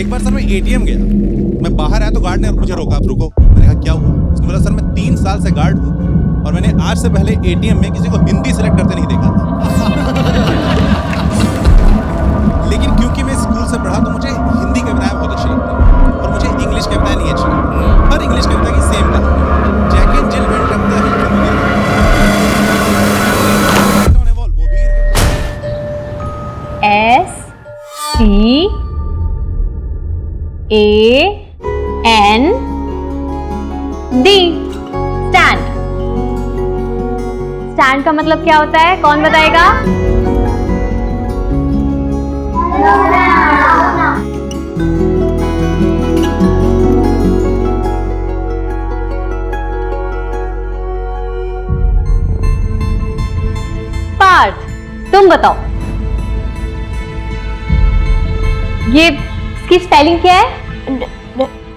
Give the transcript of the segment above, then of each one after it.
एक बार सर मैं एटीएम गया, मैं बाहर आया तो गार्ड ने मुझे रोका, आप रुको। मैंने कहा क्या हुआ? उसने बोला सर मैं 3 साल से गार्ड हूँ और मैंने आज से पहले एटीएम में किसी को हिंदी सिलेक्ट करते नहीं देखा था। लेकिन क्योंकि मैं स्कूल से पढ़ा तो मुझे हिंदी कविताएं बहुत अच्छी लगती हैं और मुझे इंग्लिश कविताएं नहीं अच्छी लगती। हर इंग्लिश कविता की सेम कहानी, Jack and Jill went up the hill, STAND। Stand. Stand का मतलब क्या होता है? कौन बताएगा? पार्थ, तुम बताओ, ये इसकी स्पेलिंग क्या है?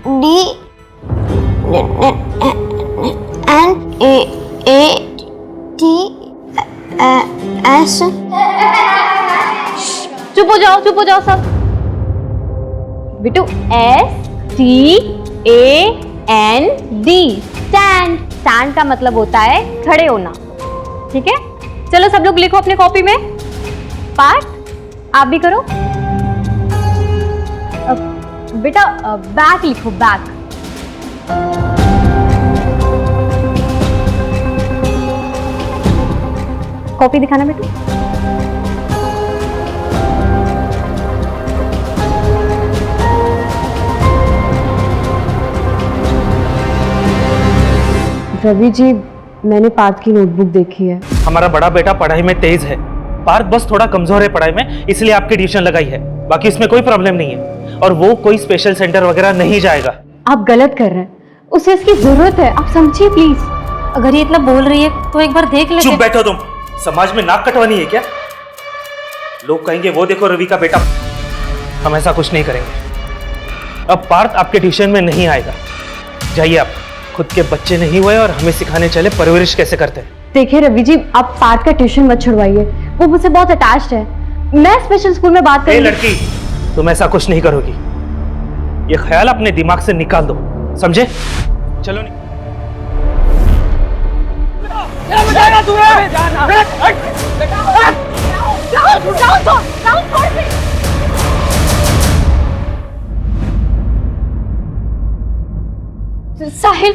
DNATS। चुप हो जाओ सब। बिटू, STAND। स्टैंड। स्टैंड का मतलब होता है खड़े होना। ठीक है, चलो सब लोग लिखो अपने कॉपी में। पार्थ, आप भी करो। बेटा बैक लिखो, बैक। कॉपी दिखाना बेटू। रवि जी, मैंने पार्थ की नोटबुक देखी है। हमारा बड़ा बेटा पढ़ाई में तेज है, पार्थ बस थोड़ा कमजोर है पढ़ाई में, इसलिए आपकी ट्यूशन लगाई है। बाकी इसमें कोई प्रॉब्लम नहीं है और वो कोई स्पेशल सेंटर वगैरह नहीं जाएगा। आप गलत कर रहे हैं, उसे इसकी जरूरत है, आप समझिए प्लीज। अगर ये इतना बोल रही है तो एक बार देख ले। चुप बैठो तुम, समाज में नाक कटवानी है क्या? लोग कहेंगे वो देखो रवि का बेटा। हम ऐसा कुछ नहीं करेंगे। अब पार्थ आपके ट्यूशन में नहीं आएगा, जाइए आप। खुद के बच्चे नहीं हुए और हमें सिखाने चले परवरिश कैसे करते हैं। देखिए रवि जी, आप पार्थ का ट्यूशन मत छुड़वाइए, वो मुझसे बहुत अटैच्ड है। मैं स्पेशल स्कूल में बात करूंगी। लड़की, तुम ऐसा कुछ नहीं करोगी, ये ख्याल अपने दिमाग से निकाल दो, समझे? चलो नहीं। साहिल,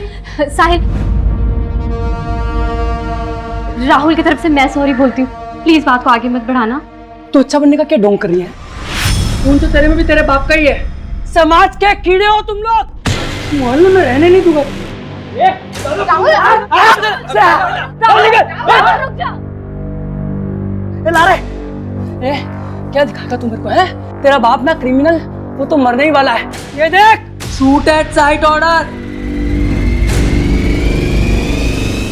राहुल की तरफ से मैं सॉरी बोलती हूँ। प्लीज बात को आगे मत बढ़ाना। तो अच्छा बनने का क्या ढोंग कर रही है? खून तो तेरे में भी तेरे बाप का ही है। समाज के कीड़े हो तुम लोग, मोहल्ले में रहने नहीं दूंगा। क्या दिखाएगा तू मेरे को है? तेरा बाप ना क्रिमिनल, वो तो मरने ही वाला है। ये देख, शूट एट साइट ऑर्डर।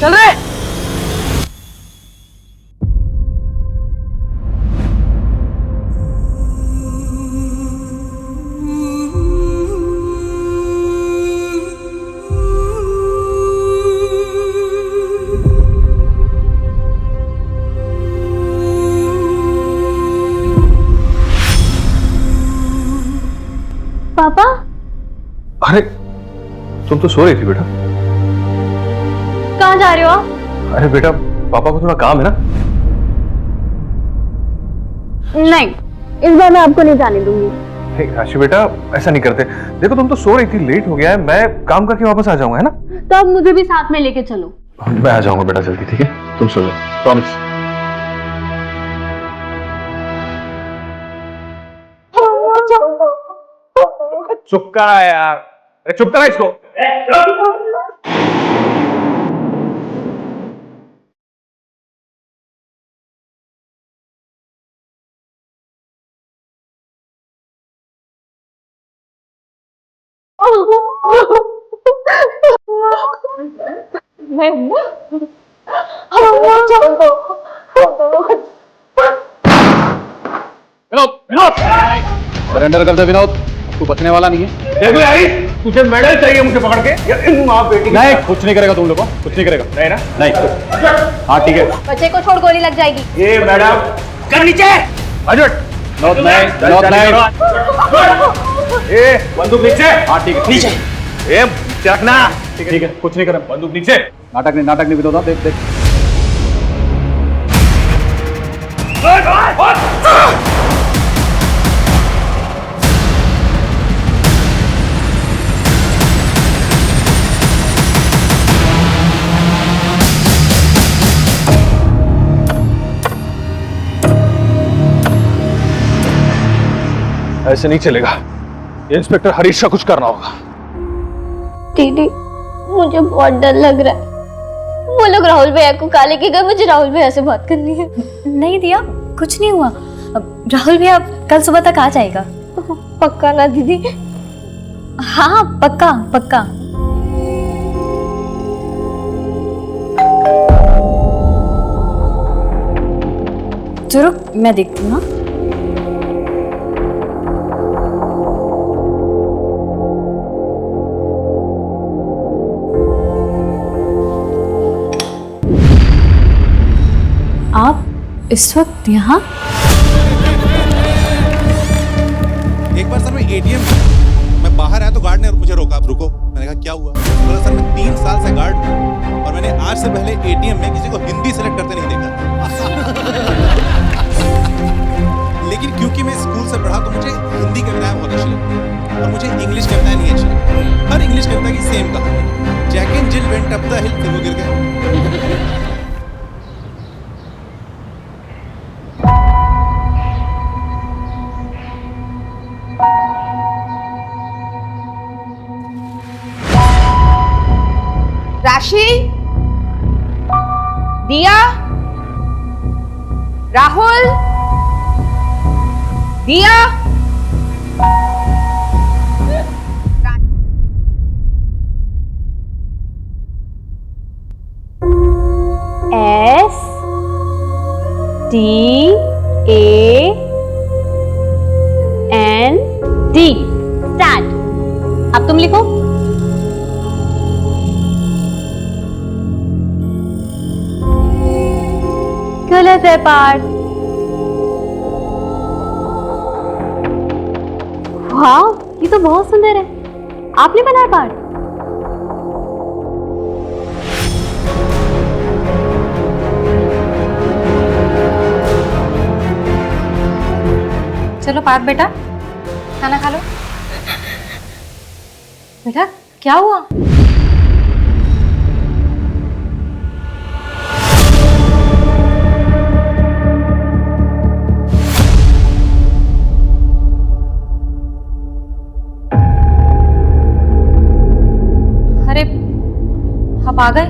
चल रहे। पापा, अरे तुम तो सो रही थी बेटा। कहाँ जा रहे हो आप? अरे बेटा, पापा को थोड़ा काम है ना। नहीं, इस बार मैं आपको नहीं जाने दूंगी। नहीं राशि बेटा, ऐसा नहीं करते। देखो तुम तो सो रही थी, लेट हो गया है, मैं काम करके वापस आ जाऊंगा, है ना? तो अब मुझे भी साथ में लेके चलो। मैं आ जाऊंगा बेटा जल्दी, ठीक है? तुम सो जाओ, प्रॉमिस। चुप करा यार, अरे चुप करा इसको। सरेंडर कर दे विनोद, तू बचने वाला नहीं है। देखो यार, तुझे मेडल चाहिए मुझे पकड़ के। आप बेटी नहीं, कुछ नहीं करेगा तुम लोगों को, कुछ नहीं करेगा। नहीं ना? नहीं। हाँ ठीक है। बच्चे को छोड़, गोली लग जाएगी। ये मैडम, कर नीचे। विनोद नहीं, विनोद नहीं। ए बंदूक नीचे। हाँ ठीक है नीचे। ए रखना। ठीक है कुछ नहीं करें। बंदूक नीचे। नाटक नहीं विनोदा, देख देख। ऐसे नहीं चलेगा, इंस्पेक्टर हरीश का कुछ करना होगा। दीदी मुझे बहुत डर लग रहा है। वो लोग राहुल भैया को काले के गए, मुझे राहुल भैया से बात करनी है। नहीं दिया, कुछ नहीं हुआ। अब राहुल भैया कल सुबह तक आ जाएगा। पक्का ना दीदी? हाँ पक्का पक्का। चलो मैं देखती हूँ। आप इस वक्त यहाँ? एक बार सर मैं एटीएम मैं बाहर आया तो गार्ड ने मुझे रोका। आप रुको। मैंने कहा क्या हुआ? बोला सर मैं 3 साल से गार्ड हूँ और मैंने आज से पहले एटीएम में किसी को हिंदी सेलेक्ट करते नहीं देखा। लेकिन क्योंकि मैं स्कूल से पढ़ा तो मुझे हिंदी कविताएं बहुत अच्छी लगती और मुझे इंग्लिश कविताएं नहीं अच्छी लगती। हर इंग्लिश कविता की सेम कहानी, Jack and Jill went up the hill, फिर वो गिर गए। राशि, दिया, राहुल, दिया। S T A N D stand. अब तुम लिखो। गलत है पार्थ। वाह, ये तो बहुत सुंदर है। आपने बनाया पार्थ? चलो पार्थ बेटा, खाना खा लो। बेटा क्या हुआ? आप आ गए?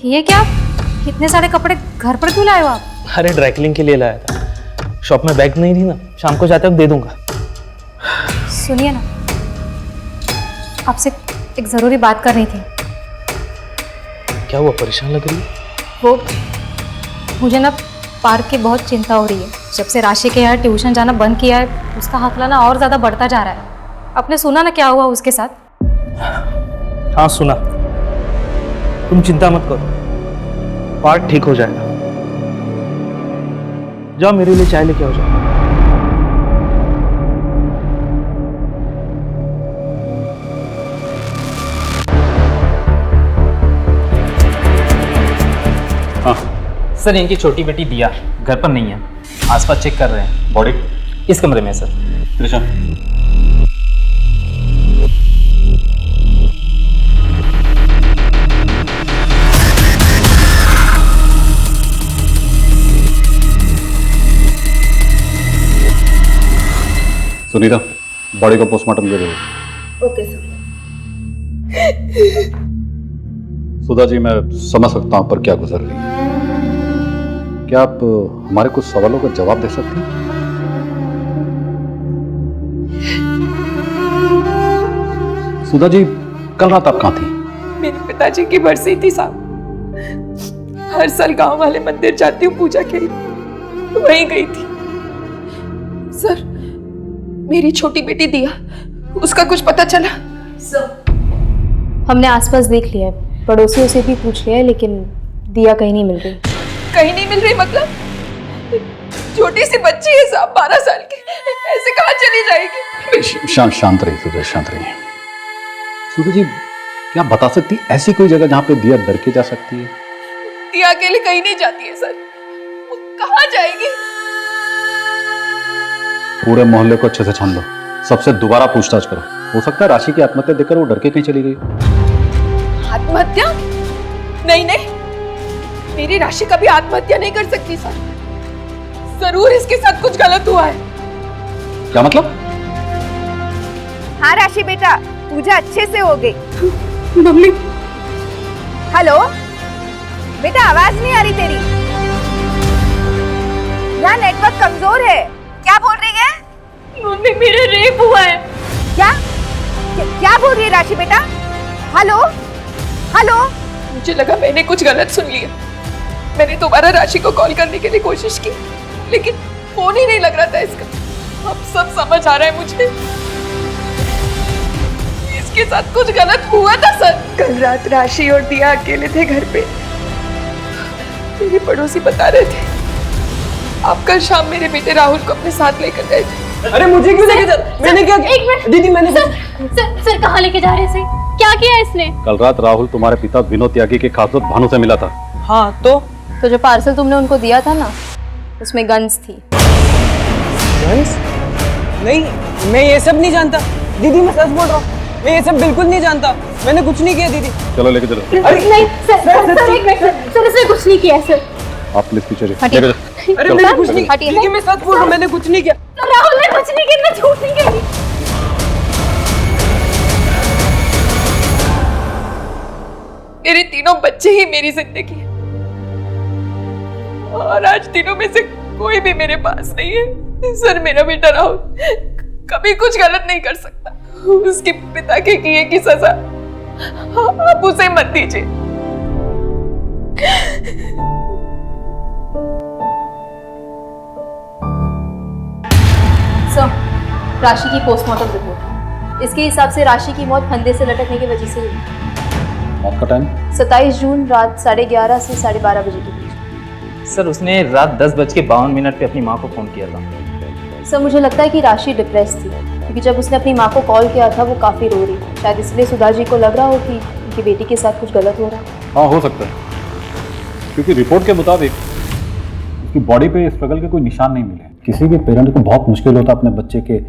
ये क्या, इतने सारे कपड़े घर पर क्यों लाए हो आप? अरे ड्राई क्लीनिंग के लिए लाया था। शॉप में बैग नहीं थी ना, शाम को जाते वक्त दे दूंगा। सुनिए ना, आपसे एक जरूरी बात करनी थी। क्या हुआ, परेशान लग रही है? वो मुझे ना पार्क की बहुत चिंता हो रही है। जब से राशि के यहाँ ट्यूशन जाना बंद किया है, उसका हौसला ना और ज्यादा बढ़ता जा रहा है। आपने सुना ना क्या हुआ उसके साथ? हाँ सुना। तुम चिंता मत करो, पार्ट ठीक हो जाएगा। जाओ मेरे लिए चाय लेके आओ। जाओ। हाँ सर, इनकी छोटी बेटी दिया घर पर नहीं है, आसपास चेक कर रहे हैं। बॉडी इस कमरे में सर। त्रिशा, सुनीता, बॉडी को पोस्टमार्टम दे दो। Okay sir. सुधा जी, मैं समझ सकता हूं पर क्या गुजर रही है। क्या आप हमारे कुछ सवालों का जवाब दे सकती हैं? सुधा जी, कल रात आप कहां थी? मेरे पिताजी की बरसी थी साहब। हर साल गांव वाले मंदिर जाती हूँ पूजा के लिए, वहीं गई थी। सर, मेरी छोटी बेटी दिया, उसका कुछ पता चला? हमने आसपास देख लिया है, पड़ोसियों से भी पूछ लिया है, लेकिन दिया कहीं नहीं मिल रही। कहीं नहीं मिल रही मतलब? छोटी सी बच्ची है साहब, 12 साल की, ऐसे कहाँ चली जाएगी? शांत रहिए सूरज, शांत रहिए। सूरज जी, क्या आप बता सकती ऐसी कोई जगह जहाँ पे दिया डर के जा सकती है? दिया अकेले कहीं नहीं जाती है सर, वो कहाँ जाएगी? पूरे मोहल्ले को अच्छे से छान लो, सबसे दोबारा पूछताछ करो। हो सकता है राशि की आत्महत्या देखकर वो डर के कहीं चली गई। आत्महत्या? नहीं नहीं, मेरी राशि कभी आत्महत्या नहीं कर सकती सर। जरूर इसके साथ कुछ गलत हुआ है। क्या मतलब? हाँ राशि बेटा, पूजा अच्छे से हो गई। मम्मी, हेलो बेटा, आवाज नहीं आ रही तेरी। यहाँ नेटवर्क कमजोर है। क्या बोल रही है? मम्मी मेरा रेप हुआ है। क्या बोल रही है राशि बेटा? Hello hello. मुझे लगा मैंने कुछ गलत सुन लिया। मैंने दोबारा राशि को कॉल करने के लिए कोशिश की, लेकिन फोन ही नहीं लग रहा था इसका। अब सब समझ आ रहा है मुझे, इसके साथ कुछ गलत हुआ था सर। कल रात राशि और दिया अकेले थे घर पे। मेरे पड़ोसी बता रहे थे आप कल शाम मेरे बेटे राहुल को अपने साथ लेकर गए थे। अरे मुझे क्यों लेके जा? मैंने क्या किया? एक मिनट दीदी, मैंने सर कहाँ लेके जा रहे हैं? क्या किया इसने? कल रात राहुल तुम्हारे पिता विनोद त्यागी के खास दोस्त भानु से मिला था। हाँ तो जो पार्सल तुमने उनको दिया था ना, उसमें गन्स थी। गन्स? नहीं, मैं ये सब नहीं जानता दीदी, मैं सच बोल रहा हूँ। मैं ये सब बिल्कुल नहीं जानता, मैंने कुछ नहीं किया दीदी। चलो लेके चलो। अरे नहीं सर, एक मिनट सर, इसने कुछ नहीं किया सर। आप प्लीज पीछे अरे मैंने कुछ नहीं, दीदी मैं सच बोल रहा हूँ, मैंने कुछ नहीं किया। राहुल ने कुछ नहीं किया, मैं झूठ नहीं कह रही। मेरे तीनों बच्चे ही मेरी जिंदगी है, और आज तीनों में से कोई भी मेरे पास नहीं है। सर मेरा बेटा राहुल कभी कुछ गलत नहीं कर सकता। उसके पिता के किए की सजा आप उसे मत दीजिए। सर, राशि की पोस्टमार्टम रिपोर्ट। इसके हिसाब से राशि की मौत फंदे से लटकने की वजह से हुई। मौत का टाइम? 27 जून रात 11:30 से 12:30 बजे के बीच। सर उसने रात 10:52 पे अपनी माँ को फ़ोन किया था। सर मुझे लगता है कि राशि डिप्रेस थी, क्योंकि जब उसने अपनी माँ को कॉल किया था वो काफ़ी रो रही थी। शायद इसलिए सुधा जी को लग रहा हो कि उनकी बेटी के साथ कुछ गलत हो रहा है। हाँ हो सकता है, क्योंकि रिपोर्ट के मुताबिक उसकी बॉडी पे स्ट्रगल के कोई निशान नहीं मिले। किसी भी पेरेंट को बहुत मुश्किल होता अपने बच्चे के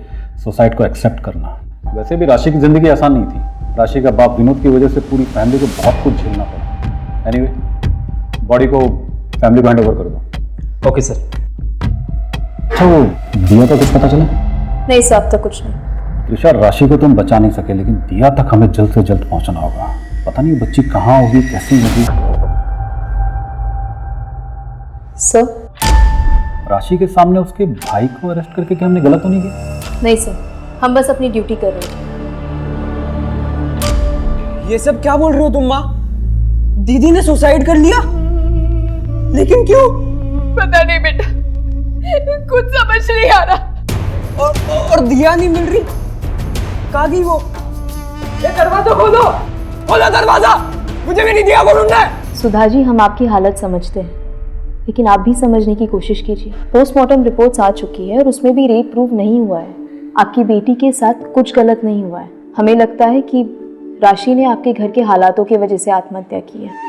सुसाइड को एक्सेप्ट करना। वैसे भी राशि की जिंदगी आसान नहीं थी। राशि का बाप विनोद की वजह से पूरी फैमिली को बहुत कुछ झेलना पड़ा। एनीवे, बॉडी को फैमिली को हैंड ओवर कर दो। Okay sir. अच्छा वो दिया का कुछ पता चला? नहीं सर, अब तक कुछ नहीं। त्रिशा, राशि को तुम बचा नहीं सके, लेकिन दिया तक हमें जल्द से जल्द पहुंचना होगा। पता नहीं बच्ची कहाँ होगी, कैसी होगी। सर? राशि के सामने उसके भाई को अरेस्ट करके क्या हमने गलत तो नहीं किया? नहीं सर, हम बस अपनी ड्यूटी कर रहे हैं। ये सब क्या बोल रहे हो तुम माँ? दीदी ने सुसाइड कर लिया? लेकिन क्यों? पता नहीं बेटा, कुछ समझ नहीं आ रहा। और दिया नहीं मिल रही, कहाँ गई वो? ये दरवाजा खोलो, खोलो दरवाजा, मुझे मेरी दिया को ढूंढना है। सुधा जी, हम आपकी हालत समझते हैं, लेकिन आप भी समझने की कोशिश कीजिए। पोस्टमार्टम रिपोर्ट्स आ चुकी है और उसमें भी रेप प्रूव नहीं हुआ है। आपकी बेटी के साथ कुछ गलत नहीं हुआ है। हमें लगता है कि राशि ने आपके घर के हालातों की वजह से आत्महत्या की है।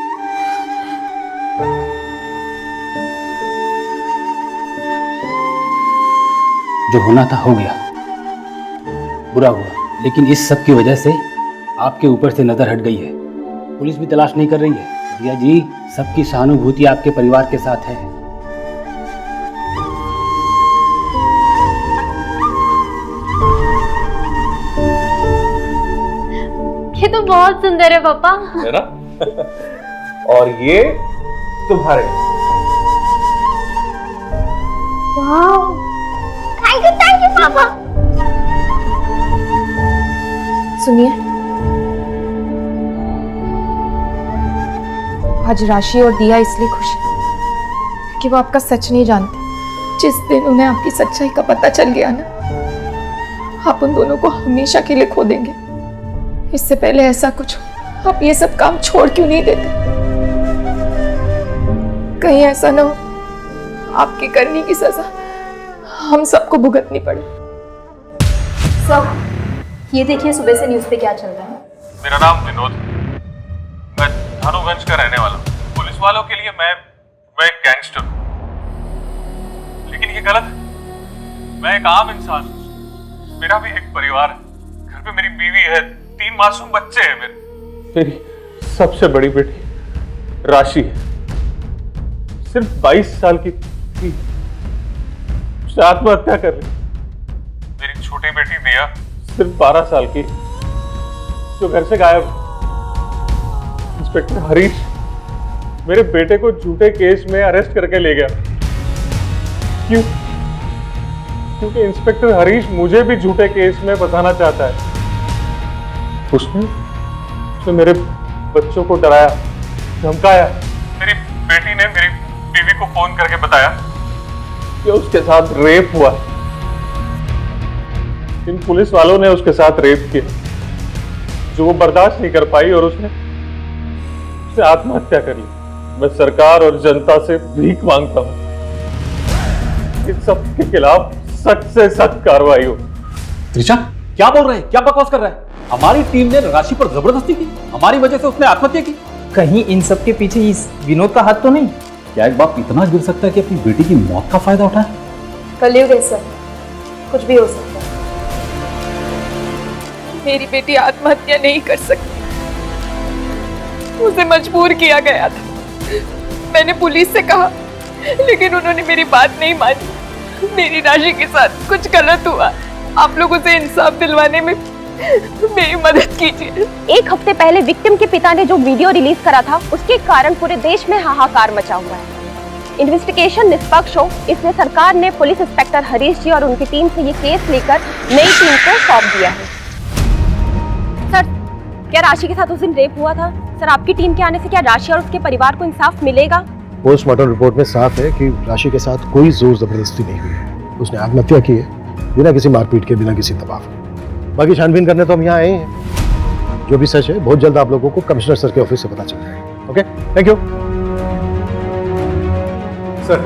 जो होना था हो गया, बुरा हुआ, लेकिन इस सब की वजह से आपके ऊपर से नजर हट गई है। पुलिस भी तलाश नहीं कर रही है। दिया जी, सबकी सहानुभूति आपके परिवार के साथ है। ये तो बहुत सुंदर है पापा। है ना? और ये तुम्हारे। वाह, थैंक यू पापा। सुनिए, आज राशि और दिया इसलिए खुश है क्योंकि वो आपका सच नहीं जानते। जिस दिन उन्हें आपकी सच्चाई का पता चल गया ना, आप उन दोनों को हमेशा के लिए खो देंगे। इससे पहले ऐसा कुछ हो, आप ये सब काम छोड़ क्यों नहीं देते? कहीं ऐसा ना हो आपकी करनी की सजा हम सबको भुगतनी पड़ी। सब ये देखिए सुबह से न्यूज़ पे क्या चल रहा है। मेरा नाम विनोद, मैं धानुगंज का रहने वाला हूँ। पुलिस वालों के लिए मैं एक गैंगस्टर हूँ, लेकिन ये गलत है। मैं एक आम इंसान हूँ, मेरा भी एक परिवार है, घर पे मेरी बीवी है, 3 मासूम बच्चे हैं मेरी सबसे बड़ी बेटी राशि है, सिर्फ 22 साल की थी, उसने आत्महत्या कर ली। मेरी छोटी बेटी दिया सिर्फ 12 साल की, जो घर से गायब। इंस्पेक्टर हरीश मेरे बेटे को झूठे केस में अरेस्ट करके ले गया। क्यों? क्योंकि इंस्पेक्टर हरीश मुझे भी झूठे केस में फंसाना चाहता है। उसने मेरे बच्चों को डराया, धमकाया। मेरी बेटी ने मेरी बीवी को फोन करके बताया कि उसके साथ रेप हुआ। इन पुलिस वालों ने उसके साथ रेप किया, जो वो बर्दाश्त नहीं कर पाई और उसने आत्महत्या कर ली। मैं सरकार और जनता से भीख मांगता हूं, इन सब के खिलाफ सख्त से सख्त कार्रवाई हो। त्रिशा, क्या बोल रहे हैं? क्या बकवास कर रहा है? हमारी टीम ने राशि पर जबरदस्ती की, हमारी वजह से उसने आत्महत्या की। कहीं इन सब के पीछे इस विनोद का हाथ तो नहीं? क्या एक बाप इतना गिर सकता है कि अपनी बेटी की मौत का फायदा उठाए? कलयुग है सर, कुछ भी हो सकता है। मेरी बेटी आत्महत्या नहीं कर सकती, उसे मजबूर किया गया था। मैंने पुलिस से कहा, लेकिन उन्होंने मेरी बात नहीं मानी। मेरी राशि के साथ कुछ गलत हुआ, आप लोग उसे इंसाफ दिलवाने में मेरी मदद कीजिए। 1 हफ्ते पहले विक्टिम के पिता ने जो वीडियो रिलीज करा था, उसके कारण पूरे देश में हाहाकार मचा हुआ है। इन्वेस्टिगेशन निष्पक्ष हो, इसलिए सरकार ने पुलिस इंस्पेक्टर हरीश जी और उनकी टीम से ये केस लेकर नई टीम को सौंप दिया है। सर, क्या राशि के साथ उस दिन रेप हुआ था? सर, आपकी टीम के आने से क्या राशि और उसके परिवार को इंसाफ मिलेगा? पोस्टमार्टम रिपोर्ट में साफ है कि राशि के साथ कोई जोर जबरदस्ती नहीं हुई है। उसने आत्महत्या की है, बिना किसी मारपीट के, बिना किसी दबाव के। बाकी छानबीन करने तो हम यहाँ आए हैं। जो भी सच है बहुत जल्द आप लोगों को कमिश्नर सर के ऑफिस से पता चल जाएगा। Okay, thank you sir.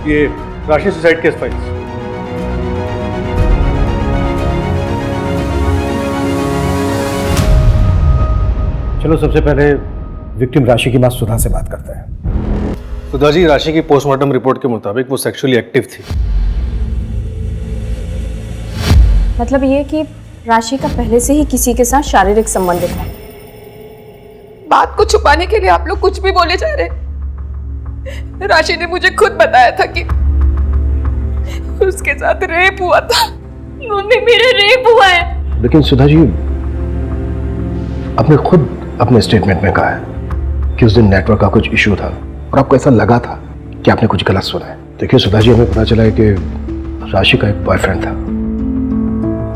ये राशि सुसाइड केस फाइल्स। चलो सबसे पहले विक्टिम राशि की मां सुधा से बात करते हैं। सुधा जी, राशि की पोस्टमार्टम रिपोर्ट के मुताबिक वो सेक्सुअली एक्टिव थी। मतलब ये कि राशि का पहले से ही किसी के साथ शारीरिक संबंध था। बात को छुपाने के लिए आप लोग कुछ भी बोले जा रहे। राशि ने मुझे खुद बताया था कि उसके साथ रेप हुआ था। मम्मी, मेरा रेप हुआ है। लेकिन सुधा जी, आपने खुद अपने स्टेटमेंट में कहा है कि उस दिन नेटवर्क का कुछ इशू था और आपको ऐसा लगा था कि आपने कुछ गलत सुना है। देखिए सुधा जी, हमें पता चला है कि राशि का एक बॉयफ्रेंड था,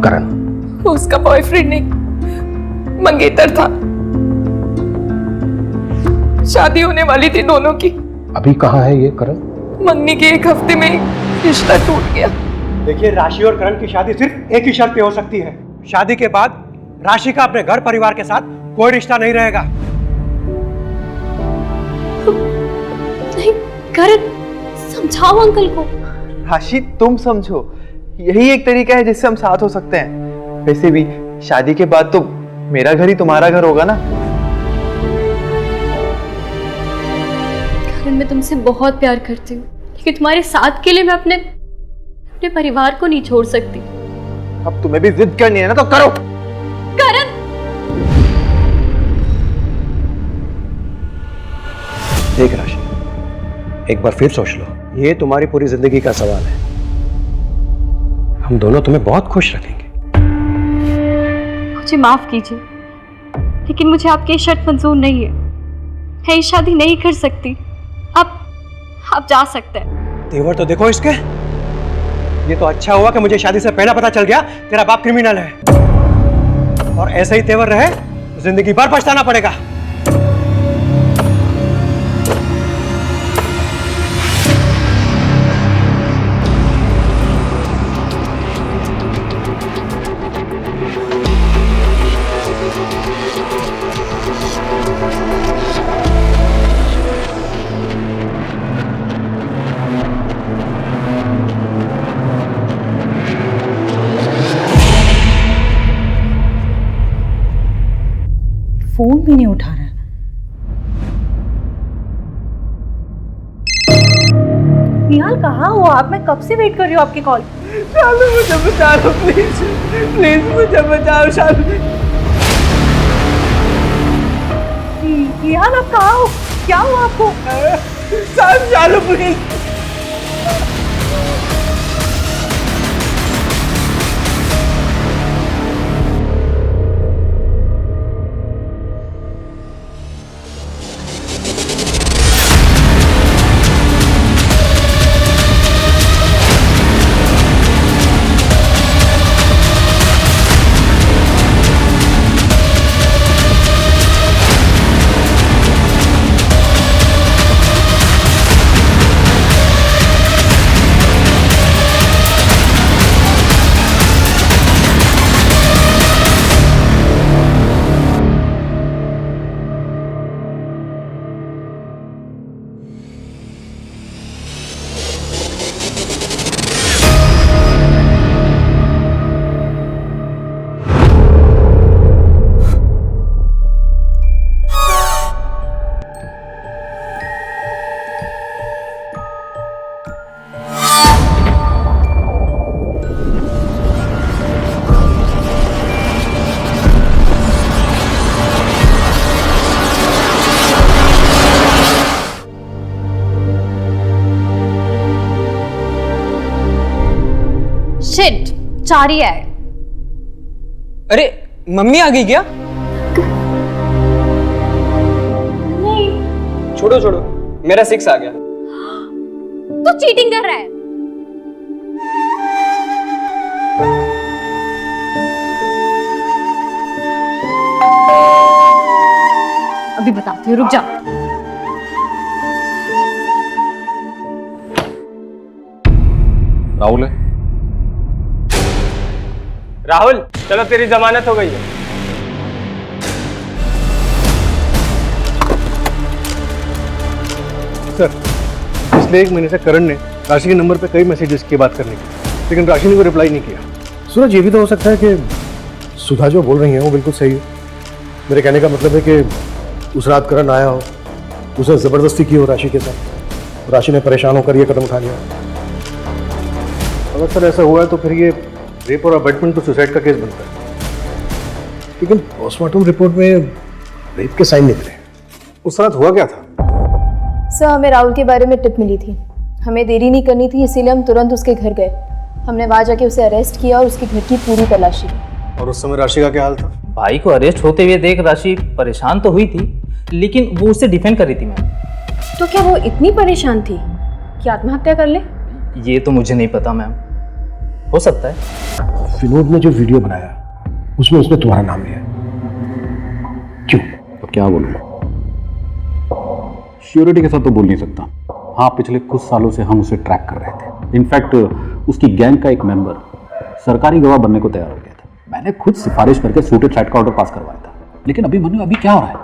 करण। उसका बॉयफ्रेंड नहीं, मंगेतर था। शादी होने वाली थी दोनों की। अभी कहाँ है ये करण? मंगनी के 1 हफ्ते में रिश्ता टूट गया। देखिए, राशि और करण की शादी सिर्फ एक ही शर्त पे हो सकती है। शादी के बाद राशि का अपने घर परिवार के साथ कोई रिश्ता नहीं रहेगा। नहीं, करण, समझाओ अंकल को। राशि, तुम समझो, यही एक तरीका है जिससे हम साथ हो सकते हैं। वैसे भी शादी के बाद तो मेरा घर ही तुम्हारा घर होगा ना। करण, मैं तुमसे बहुत प्यार करती हूँ, लेकिन तुम्हारे साथ के लिए मैं अपने परिवार को नहीं छोड़ सकती। अब तुम्हें भी जिद करनी है ना, तो करो। करण, देख राशि, एक बार फिर सोच लो, ये तुम्हारी पूरी जिंदगी का सवाल है। हम दोनों तुम्हें बहुत खुश रखेंगे। मुझे माफ कीजिए, लेकिन मुझे आपकी शर्त मंजूर नहीं है। मैं ये शादी नहीं कर सकती। आप जा सकते हैं। तेवर तो देखो इसके। ये तो अच्छा हुआ कि मुझे शादी से पहले पता चल गया तेरा बाप क्रिमिनल है, और ऐसे ही तेवर रहे तो जिंदगी भर पछताना पड़ेगा। निहाल कहाँ हो आप? मैं कब से वेट कर रही हूँ आपकी कॉल। शालू मुझे बचा लो प्लीज, प्लीज मुझे बचाओ शालू। निहाल आप कहाँ हो? क्या हुआ आपको? शालू प्लीज। शिट, चारी है। अरे मम्मी आ गई क्या? नहीं। छोड़ो छोड़ो, मेरा 6 आ गया। तू चीटिंग कर रहा है। अभी बताती हूँ, रुक जा। राहुल है? राहुल चलो तेरी जमानत हो गई है। सर, पिछले 1 महीने से करण ने राशि के नंबर पे कई मैसेजेस की बात करने की, लेकिन राशि ने कोई रिप्लाई नहीं किया। सूरज, ये भी तो हो सकता है कि सुधा जो बोल रही है वो बिल्कुल सही है। मेरे कहने का मतलब है कि उस रात करण आया हो, उसने जबरदस्ती की हो राशि के साथ, राशि ने परेशान होकर ये कदम उठा लिया। अगर सर ऐसा हुआ है तो फिर ये रेप और अबैटमेंट तो सुसाइड का केस बनता है, लेकिन पोस्टमार्टम रिपोर्ट में रेप के साइन निकले। उस रात हुआ क्या था? सर, हमें राहुल के बारे में टिप मिली थी, हमें देरी नहीं करनी थी, इसीलिए हम तुरंत उसके घर गए। हमने वहाँ जाके उसे अरेस्ट किया और उसके घर की पूरी तलाशी की। और उस समय राशि का क्या हाल था? भाई को अरेस्ट होते हुए देख राशि परेशान तो हुई थी, लेकिन वो उसे डिफेंड कर रही थी मैम। तो क्या वो इतनी परेशान थी कि आत्महत्या कर ले? ये तो मुझे नहीं पता मैम, हो सकता है। विनोद ने जो वीडियो बनाया उसमें उसने तुम्हारा नाम लिया, क्यों? तो क्या बोलूँ, श्योरिटी के साथ तो बोल नहीं सकता। हाँ, पिछले कुछ सालों से हम उसे ट्रैक कर रहे थे। इनफैक्ट उसकी गैंग का एक मेंबर सरकारी गवाह बनने को तैयार हो गया था। मैंने खुद सिफारिश करके सूटेड फ्लैट का ऑर्डर पास करवाया था। लेकिन अभी मनु, अभी क्या हो रहा है?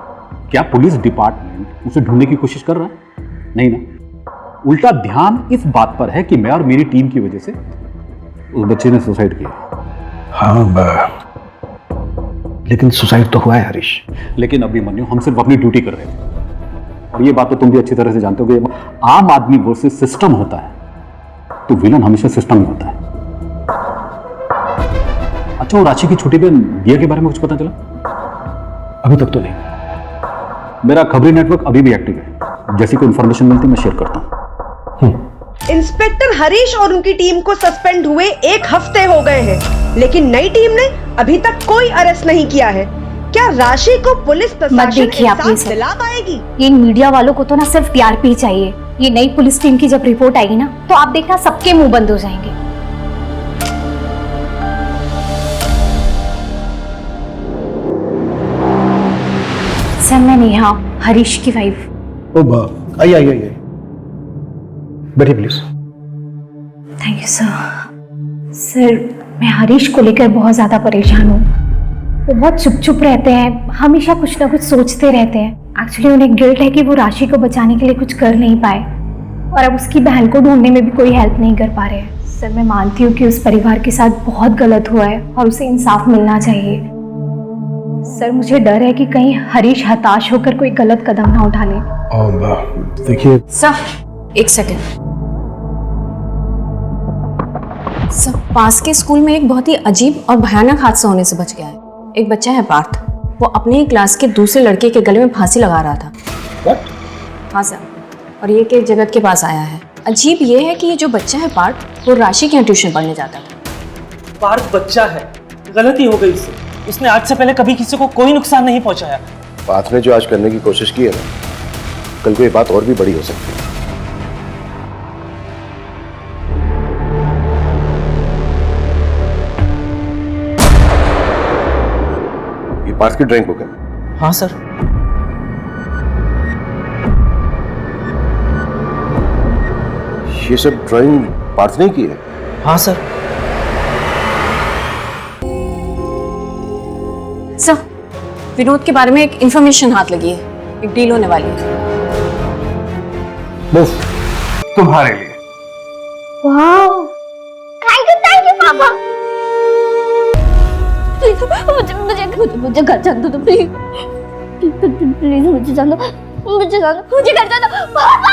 क्या पुलिस डिपार्टमेंट उसे ढूंढने की कोशिश कर रहा है? नहीं ना, उल्टा ध्यान इस बात पर है कि मैं और मेरी टीम की वजह से उस बच्चे ने सुसाइड किया। हाँ, लेकिन सुसाइड तो हुआ है हरीश। लेकिन अभी मनु, हम सिर्फ अपनी ड्यूटी कर रहे थे, और ये बात तो तुम भी अच्छी तरह से जानते हो कि आम आदमी वर्सेस सिस्टम होता है तो विलन हमेशा सिस्टम में होता है। अच्छा, वो राशि की छोटी बहन दिया के बारे में कुछ पता चला? अभी तक तो नहीं। मेरा खबरी नेटवर्क अभी भी एक्टिव है, जैसी कोई इन्फॉर्मेशन मिलती है मैं शेयर करता हूँ। इंस्पेक्टर हरीश और उनकी टीम को सस्पेंड हुए 1 हफ्ते हो गए हैं, लेकिन नई टीम ने अभी तक कोई अरेस्ट नहीं किया है। क्या राशि को पुलिस प्रशासन इंसाफ दिला पाएगी? इन मीडिया वालों को तो ना सिर्फ टीआरपी चाहिए। ये नई पुलिस टीम की जब रिपोर्ट आएगी ना, तो आप देखना सबके मुंह बंद हो जाएंगे। सर, मैं नेहा, हरीश की वाइफ। ओ बा, आइए आइए आइए, बैठिए please. Thank you sir. Sir, मैं हरीश को लेकर बहुत ज़्यादा परेशान हूँ। वो बहुत चुप चुप रहते हैं, हमेशा कुछ ना कुछ सोचते रहते हैं। एक्चुअली उन्हें गिल्ट है कि वो राशि को बचाने के लिए कुछ कर नहीं पाए, और अब उसकी बहन को ढूंढने में भी कोई हेल्प नहीं कर पा रहे हैं। सर, मैं मानती हूँ कि उस परिवार के साथ बहुत गलत हुआ है और उसे इंसाफ मिलना चाहिए। सर, मुझे डर है कि कहीं हरीश हताश होकर कोई गलत कदम ना उठा ले। देखिए सर, 1 सेकंड। सब पास के स्कूल में एक बहुत ही अजीब और भयानक हादसा होने से बच गया है। एक बच्चा है पार्थ, वो अपने ही क्लास के दूसरे लड़के के गले में फांसी लगा रहा था। What? हाँ सर, और ये केस जगत के पास आया है। अजीब ये है कि ये जो बच्चा है पार्थ, वो राशि के यहाँ ट्यूशन पढ़ने जाता था। पार्थ बच्चा है, गलती हो गई इससे। उसने आज से पहले कभी किसी को कोई नुकसान नहीं पहुंचाया। पार्थ ने जो आज करने की कोशिश की है ना, कल को ये बात और भी बड़ी हो सकती है। ये पार्थ की ड्राइंग बुक है? हाँ सर। ये सब ड्राइंग पार्थ ने की है? हाँ सर। सर, विनोद के बारे में एक इंफॉर्मेशन हाथ लगी है, एक डील होने वाली है। बस तुम्हारे लिए। वाओ, थैंक यू पापा। मुझे घर जाने दो प्लीज, प्लीज मुझे जाने दो, मुझे घर जाने दो पापा।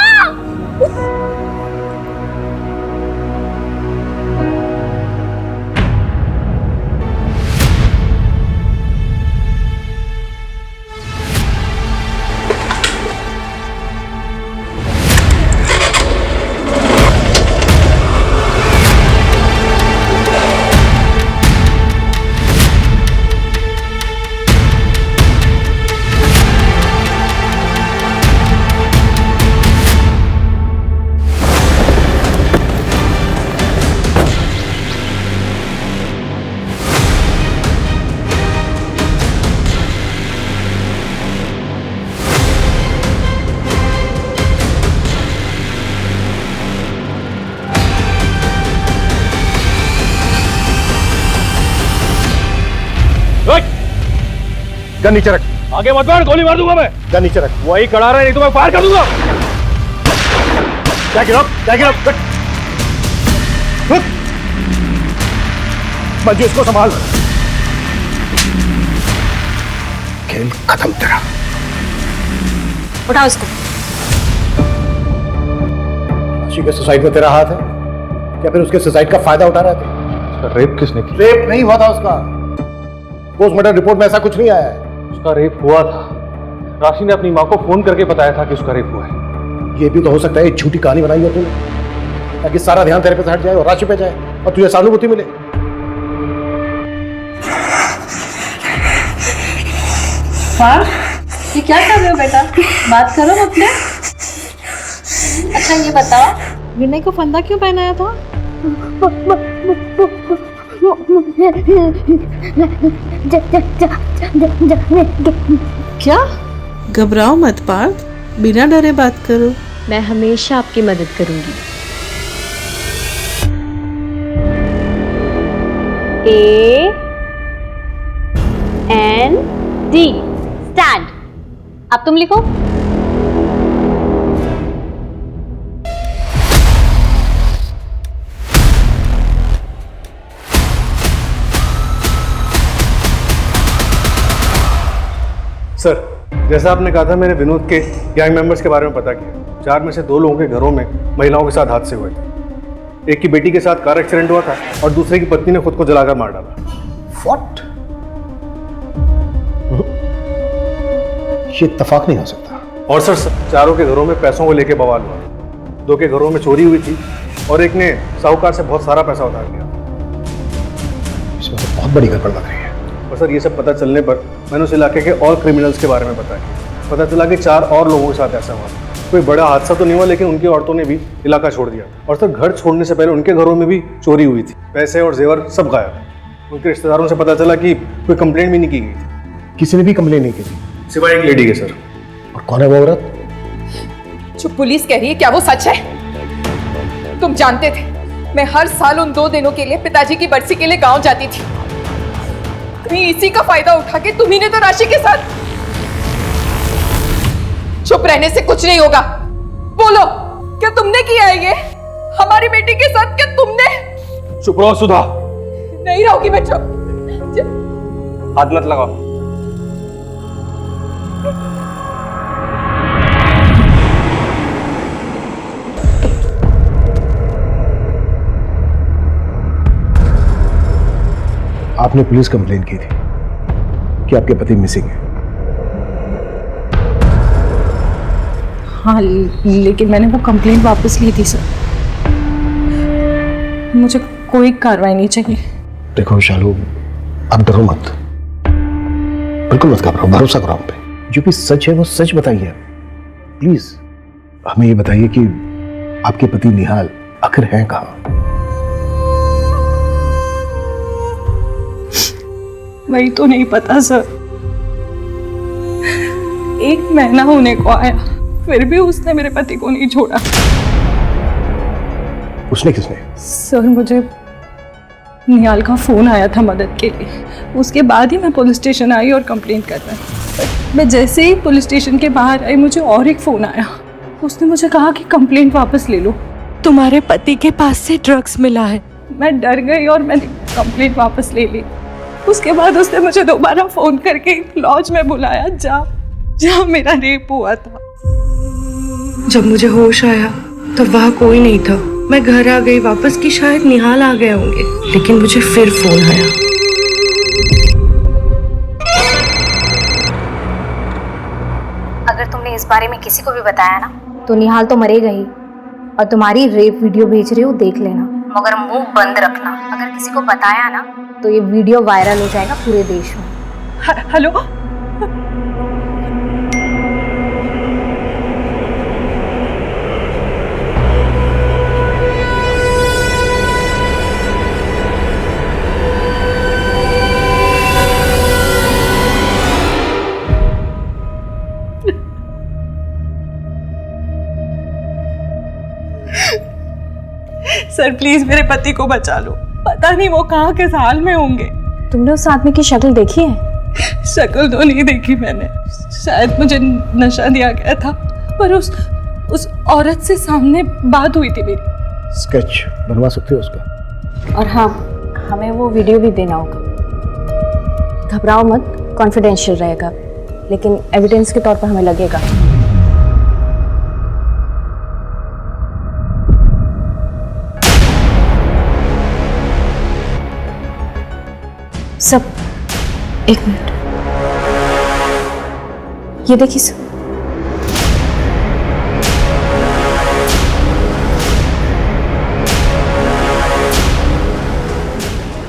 गन नीचे रख। आगे मत बढ़, गोली मार दूंगा मैं। गन नीचे रख। वही खड़ा रहा, नहीं तो मैं फायर कर दूंगा। मंजू, इसको संभाल। खेल खत्म तेरा। उठाओ इसको। राशि के सुसाइड में तेरा हाथ है क्या? फिर उसके सुसाइड का फायदा उठा रहे थे? उसका रेप किसने किया? रेप नहीं हुआ था उसका। पोस्टमार्टम रिपोर्ट में ऐसा कुछ नहीं आया है। उसका रेप हुआ था। राशि ने अपनी माँ को फोन करके बताया था कि उसका रेप हुआ है। ये भी तो हो सकता है एक झूठी कहानी बनाई हो तूने, ताकि सारा ध्यान तेरे पे से हट जाए और राशि पे जाए और तुझे सहानुभूति मिले। ये क्या कर रहे हो बेटा? बात करो अपने। अच्छा ये बताओ, विनय को फंदा क्यों पहनाया था? क्या? घबराओ मत पार्थ, बिना डरे बात करो। मैं हमेशा आपकी मदद करूंगी। AND stand. अब तुम लिखो। सर, जैसा आपने कहा था, मैंने विनोद के गैंग मेंबर्स के बारे में पता किया। 4 में से 2 लोगों के घरों में महिलाओं के साथ हादसे हुए थे। एक की बेटी के साथ कार एक्सीडेंट हुआ था और दूसरे की पत्नी ने खुद को जलाकर मार डाला। What? ये इत्तेफाक नहीं हो सकता। और सर, चारों के घरों में पैसों को लेके बवाल हुआ। 2 के घरों में चोरी हुई थी और एक ने साहूकार से बहुत सारा पैसा उधार लिया। इसमें तो बहुत बड़ी गड़बड़ लग रही है। और सर, ये सब पता चलने पर मैंने उस इलाके के और क्रिमिनल्स के बारे में बताया। पता चला कि 4 और लोगों के साथ ऐसा हुआ। कोई बड़ा हादसा तो नहीं हुआ, लेकिन उनकी औरतों ने भी इलाका छोड़ दिया। और सर, घर छोड़ने से पहले उनके घरों में भी चोरी हुई थी। पैसे और जेवर सब गायब। उनके रिश्तेदारों से पता चला कि कोई कंप्लेंट भी नहीं की गई थी। किसी ने भी कंप्लेंट नहीं की थी सिवाय एक लेडी के सर। और कौन है वो औरत? जो पुलिस कह रही है, क्या वो सच है? तुम जानते थे मैं हर साल उन 2 दिनों के लिए पिताजी की बरसी के लिए गांव जाती थी। कहीं इसी का फायदा उठा के तुम्ही ने तो राशि के साथ। चुप रहने से कुछ नहीं होगा, बोलो, क्या तुमने किया है ये हमारी बेटी के साथ? क्या तुमने? चुप रहो सुधा। नहीं रहोगी मैं चुप। हाथ मत लगाओ। आपने पुलिस कंप्लेन की थी कि आपके पति मिसिंग है। हाँ, लेकिन मैंने वो कंप्लेंट वापस ली थी सर। मुझे कोई कार्रवाई नहीं चाहिए। देखो शालू, आप डरो मत, बिल्कुल मत घबराओ, भरोसा करो हम पे। जो भी सच है वो सच बताइए प्लीज। हमें ये बताइए कि आपके पति निहाल आखिर हैं कहाँ? वही तो नहीं पता सर। 1 महीना होने को आया, फिर भी उसने मेरे पति को नहीं छोड़ा। उसने किसने? सर, मुझे निहाल का फोन आया था मदद के लिए। उसके बाद ही मैं पुलिस स्टेशन आई और कंप्लेंट कर रहा। मैं जैसे ही पुलिस स्टेशन के बाहर आई, मुझे और एक फोन आया। उसने मुझे कहा कि कंप्लेंट वापस ले लो, तुम्हारे पति के पास से ड्रग्स मिला है। मैं डर गई और मैंने कंप्लेंट वापस ले ली। उसके बाद उसने मुझे दोबारा फोन करके लॉज में बुलाया, जहाँ मेरा रेप हुआ था। जब मुझे होश आया तब वहाँ कोई नहीं था। मैं घर आ गई वापस कि शायद निहाल आ गए होंगे, लेकिन मुझे फिर फोन आया। अगर तुमने इस बारे में किसी को भी बताया ना तो निहाल तो मरेगा ही, और तुम्हारी रेप वीडियो भेज रही हो देख लेना, मगर मुंह बंद रखना। अगर किसी को बताया ना तो ये वीडियो वायरल हो जाएगा पूरे देश में। हेलो, सर प्लीज मेरे पति को बचा लो। पता नहीं वो कहाँ किस हाल में होंगे। तुमने उस आदमी की शक्ल देखी है? शक्ल तो नहीं देखी मैंने, शायद मुझे नशा दिया गया था, पर उस औरत से सामने बात हुई थी मेरी। स्केच बनवा सकते हो उसका? और हाँ, हमें वो वीडियो भी देना होगा। घबराओ मत, कॉन्फिडेंशियल रहेगा, लेकिन एविडेंस के तौर पर हमें लगेगा। सब, एक मिनट, ये देखिए सब।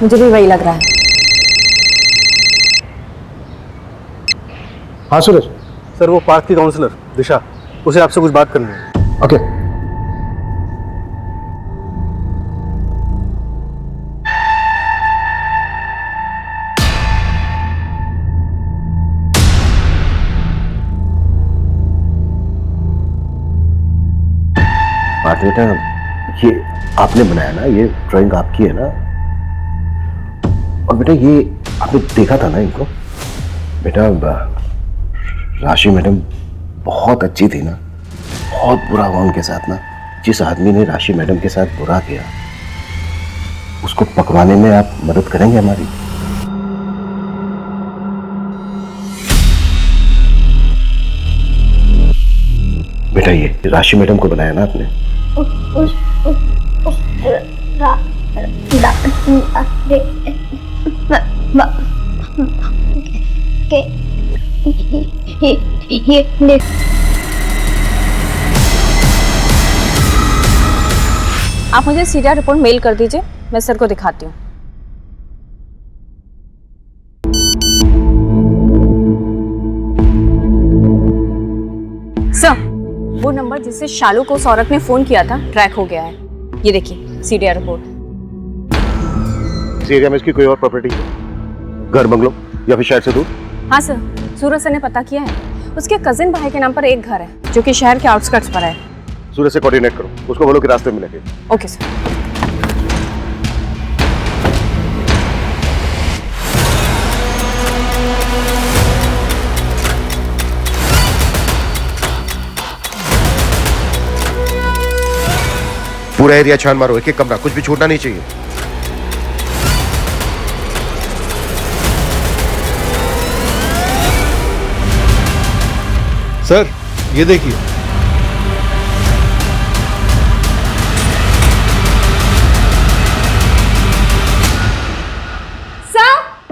मुझे भी वही लग रहा है। हाँ सूरज। सर, वो पार्क की काउंसलर दिशा, उसे आपसे कुछ बात करनी है। ओके। बेटा, ये आपने बनाया ना, ये ड्राइंग आपकी है ना? और बेटा ये आपने देखा था ना इनको? बेटा राशि मैडम बहुत अच्छी थी ना, बहुत बुरा हुआ उनके साथ ना। जिस आदमी ने राशि मैडम के साथ बुरा किया, उसको पकड़वाने में आप मदद करेंगे हमारी? बेटा ये राशि मैडम को बनाया ना आपने? आप मुझे सीधा रिपोर्ट मेल कर दीजिए, मैं सर को दिखाती हूँ। सर, वो नंबर जिससे शालू को उस औरत ने फोन किया था ट्रैक हो गया है। ये देखिए सीडीआर रिपोर्ट। इस एरिया में इसकी कोई और प्रॉपर्टी है? घर, बंगलो या फिर शहर से दूर? हाँ सर, सूरज सर ने पता किया है। उसके कजिन भाई के नाम पर एक घर है जो कि शहर के आउटस्कर्ट्स पर है। सूरज से कोऑर्डिनेट करो, उसको बोलो कि रास्ते में मिलेंगे। Okay sir. पूरा एरिया छान मारो, एक एक कमरा, कुछ भी छूटना नहीं चाहिए। सर ये देखिए, सर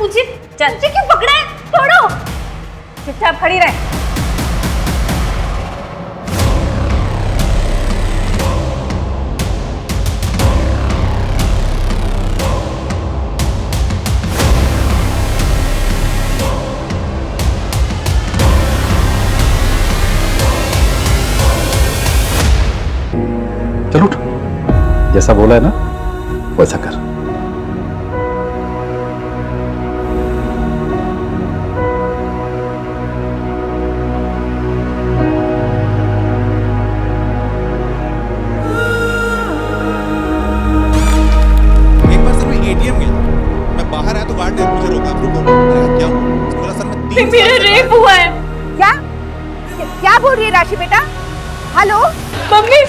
मुझे चाची क्यों पकड़ा है? छोड़ो, चुपचाप खड़ी रहे। चलो उठ, जैसा बोला है ना वैसा कर। एक बार सर मैं एटीएम गया, मैं बाहर आया तो गार्ड ने मुझे रोका, रुको। मैंने कहा, क्या हुआ? उसने बोला सर मैं 3 मेरा रेप हुआ है। क्या क्या बोल रही है राशि बेटा? Hello mummy,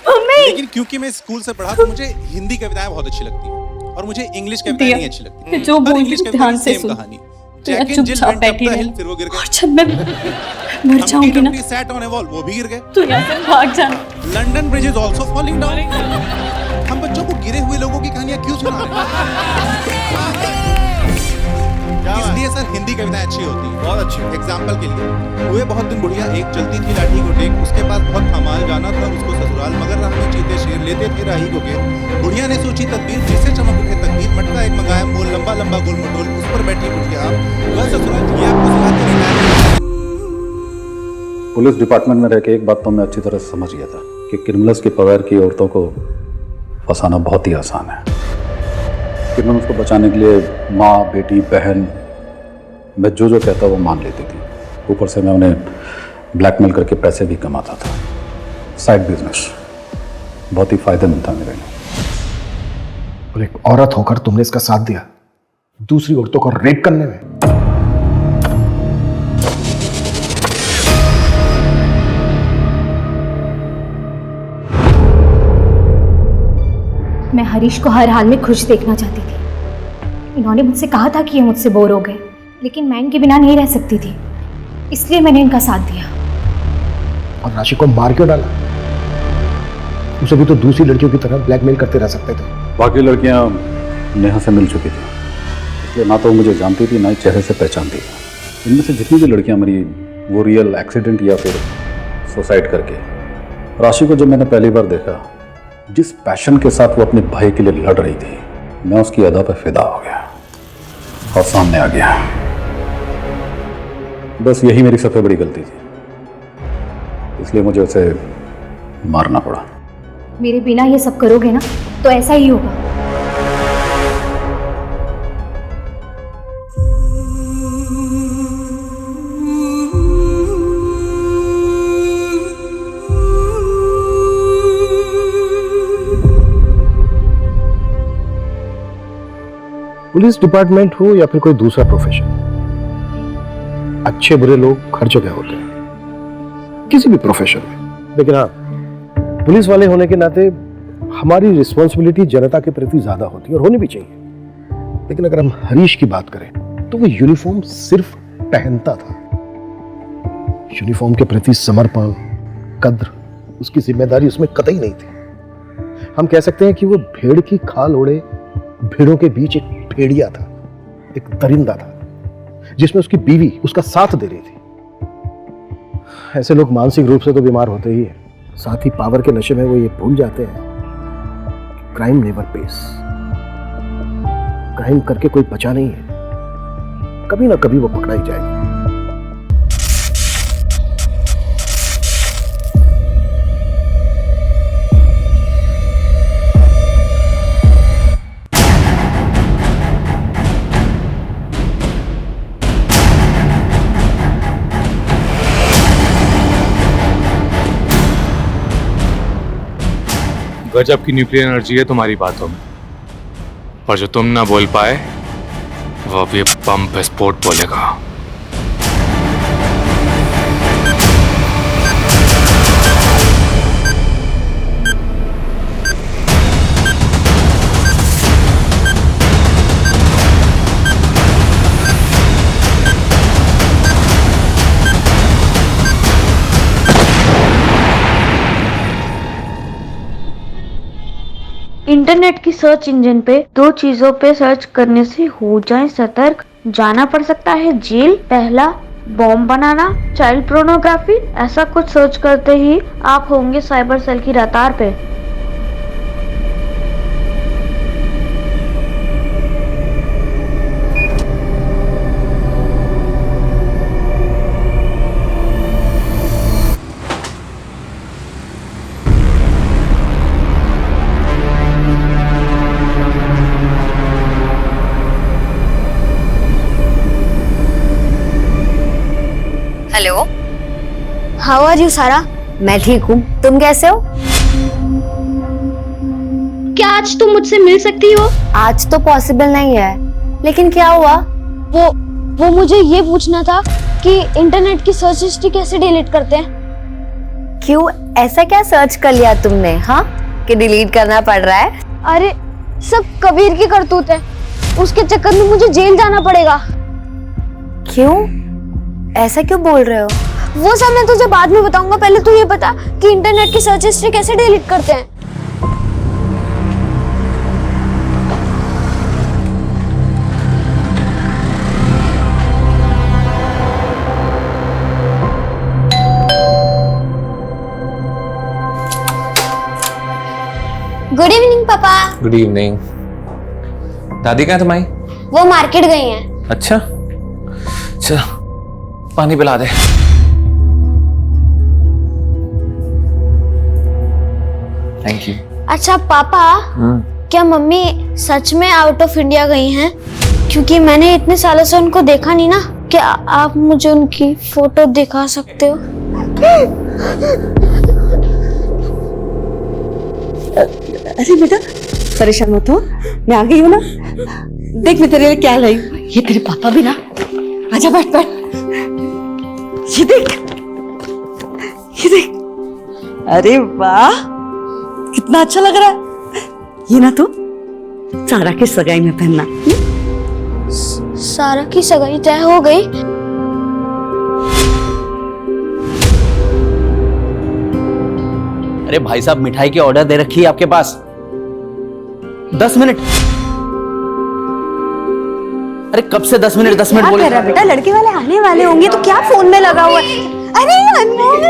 mummy. लेकिन क्योंकि मैं स्कूल से पढ़ा तो मुझे हिंदी कविताएं बहुत अच्छी लगती हैं और मुझे इंग्लिश कविताएं नहीं अच्छी लगती। जो हर बोल इंग्लिश कविता ध्यान की से सेम सुन। कहानी। तो यार जैक एंड जिल चुपचाप वेंट अप बैठी द रहे। हिल, फिर वो गिर गए। और जब मैं मर जाऊंगी ना, सैट ऑन अ वॉल, वो भी गिर गए। तो यहाँ से भाग जाना। London bridge is also falling down. हम बच्चों को गिरे हुए लोगों की कहानियां क्यों सुना रहे हैं? इसलिए सर हिंदी कविताएं अच्छी होती हैं, बहुत अच्छी। एग्जाम्पल के लिए, हुए बहुत दिन बुढ़िया, एक चलती थी लाठी को टेक, उसके पास बहुत कमाल जाना था उसको ससुराल, मगर राह में चीते शेर लेते थे राही को घेर। बुढ़िया ने सोची तदबीर, जिससे चमक उठे तकदीर, मटका एक मंगाया मोल, लंबा लंबा गोल मटोल, उस पर बैठी बुढ़िया आप, वह ससुराल जी आपको सुनाते नहीं। पुलिस डिपार्टमेंट में रह के एक बात तो मैं अच्छी तरह से समझ गया था कि क्रिमिनल्स की पगार की औरतों को फंसाना बहुत ही आसान है। क्रिमिनल्स को बचाने के लिए माँ, बेटी, बहन, मैं जो जो कहता वो मान लेती थी। ऊपर से मैं उन्हें ब्लैकमेल करके पैसे भी कमाता था। साइड बिजनेस बहुत ही फायदेमंद था मेरे लिए। और एक औरत होकर तुमने इसका साथ दिया दूसरी औरतों को रेप करने में। मैं हरीश को हर हाल में खुश देखना चाहती थी। इन्होंने मुझसे कहा था कि ये मुझसे बोर हो गए, लेकिन मैं इनके बिना नहीं रह सकती थी, इसलिए मैंने इनका साथ दिया। और राशि को मार क्यों डाला? उसे भी तो दूसरी लड़कियों की तरह ब्लैकमेल करते रह सकते थे। बाकी लड़कियां नेहा से मिल चुकी थी, इसलिए ना तो वो मुझे जानती थी ना ही चेहरे से पहचानती थी। इनमें से जितनी भी लड़कियां मरी वो रियल एक्सीडेंट या फिर सुसाइड करके। राशि को जब मैंने पहली बार देखा, जिस पैशन के साथ वो अपने भाई के लिए लड़ रही थी, मैं उसकी अदा पर फिदा हो गया और सामने आ गया। बस यही मेरी सबसे बड़ी गलती थी, इसलिए मुझे उसे मारना पड़ा। मेरे बिना ये सब करोगे ना तो ऐसा ही होगा। पुलिस डिपार्टमेंट हो या फिर कोई दूसरा प्रोफेशन, अच्छे बुरे लोग हर जगह होते हैं, किसी भी प्रोफेशन में। लेकिन हाँ, पुलिस वाले होने के नाते हमारी रिस्पॉन्सिबिलिटी जनता के प्रति ज्यादा होती है और होनी भी चाहिए। लेकिन अगर हम हरीश की बात करें तो वो यूनिफॉर्म सिर्फ पहनता था। यूनिफॉर्म के प्रति समर्पण, कद्र, उसकी जिम्मेदारी उसमें कतई नहीं थी। हम कह सकते हैं कि वो भेड़ की खाल ओढ़े भेड़ों के बीच एक भेड़िया था, एक दरिंदा था, जिसमें उसकी बीवी उसका साथ दे रही थी। ऐसे लोग मानसिक रूप से तो बीमार होते ही हैं, साथ ही पावर के नशे में वो ये भूल जाते हैं कि क्राइम नेवर पेस। क्राइम करके कोई बचा नहीं है, कभी ना कभी वो पकड़ा ही जाएगा। गजब की न्यूक्लियर एनर्जी है तुम्हारी बातों में, पर जो तुम ना बोल पाए वो अब ये बम विस्फोट बोलेगा। इंटरनेट की सर्च इंजन पे 2 चीजों पे सर्च करने से हो जाए सतर्क, जाना पड़ सकता है जेल। पहला, बॉम्ब बनाना, चाइल्ड पोर्नोग्राफी। ऐसा कुछ सर्च करते ही आप होंगे साइबर सेल की रडार पे। हेलो, हाउ आर यू सारा? मैं ठीक हूँ, तुम कैसे हो? क्या आज तुम मुझसे मिल सकती हो? आज तो पॉसिबल नहीं है, लेकिन क्या हुआ? वो मुझे ये पूछना था कि इंटरनेट की सर्च हिस्ट्री कैसे डिलीट करते हैं? क्यों, ऐसा क्या सर्च कर लिया तुमने, हाँ, कि डिलीट करना पड़ रहा है? अरे सब कबीर की करतूत है, उसके चक्कर में मुझे जेल जाना पड़ेगा। क्यों, ऐसा क्यों बोल रहे हो? वो सब मैं तुझे बाद में बताऊंगा, पहले तू ये बता कि इंटरनेट की सर्च हिस्ट्री कैसे डिलीट करते हैं। गुड इवनिंग पापा। Good evening. दादी कहाँ है तुम्हारी? वो मार्केट गई हैं। अच्छा, चल पानी पिला दे। Thank you. अच्छा पापा, क्या मम्मी सच में आउट ऑफ इंडिया गई हैं? क्योंकि मैंने इतने सालों से उनको देखा नहीं ना। क्या आप मुझे उनकी फोटो दिखा सकते हो? अरे बेटा परेशान मत हो, मैं आ गई हूँ ना। देख मैं तेरे लिए क्या लाई हूँ। ये तेरे पापा भी ना। आजा बैठ बैठ। ये देख, ये देख। अरे वाह, कितना अच्छा लग रहा है। ये ना तो सारा की सगाई में पहनना। सारा की सगाई तय हो गई? अरे भाई साहब, मिठाई की ऑर्डर दे रखी है आपके पास। 10 मिनट। अरे कब से 10 मिनट 10 मिनट बोल रहा बेटा, लड़के वाले आने वाले होंगे तो क्या फोन में लगा हुआ है? अरे अनमोल।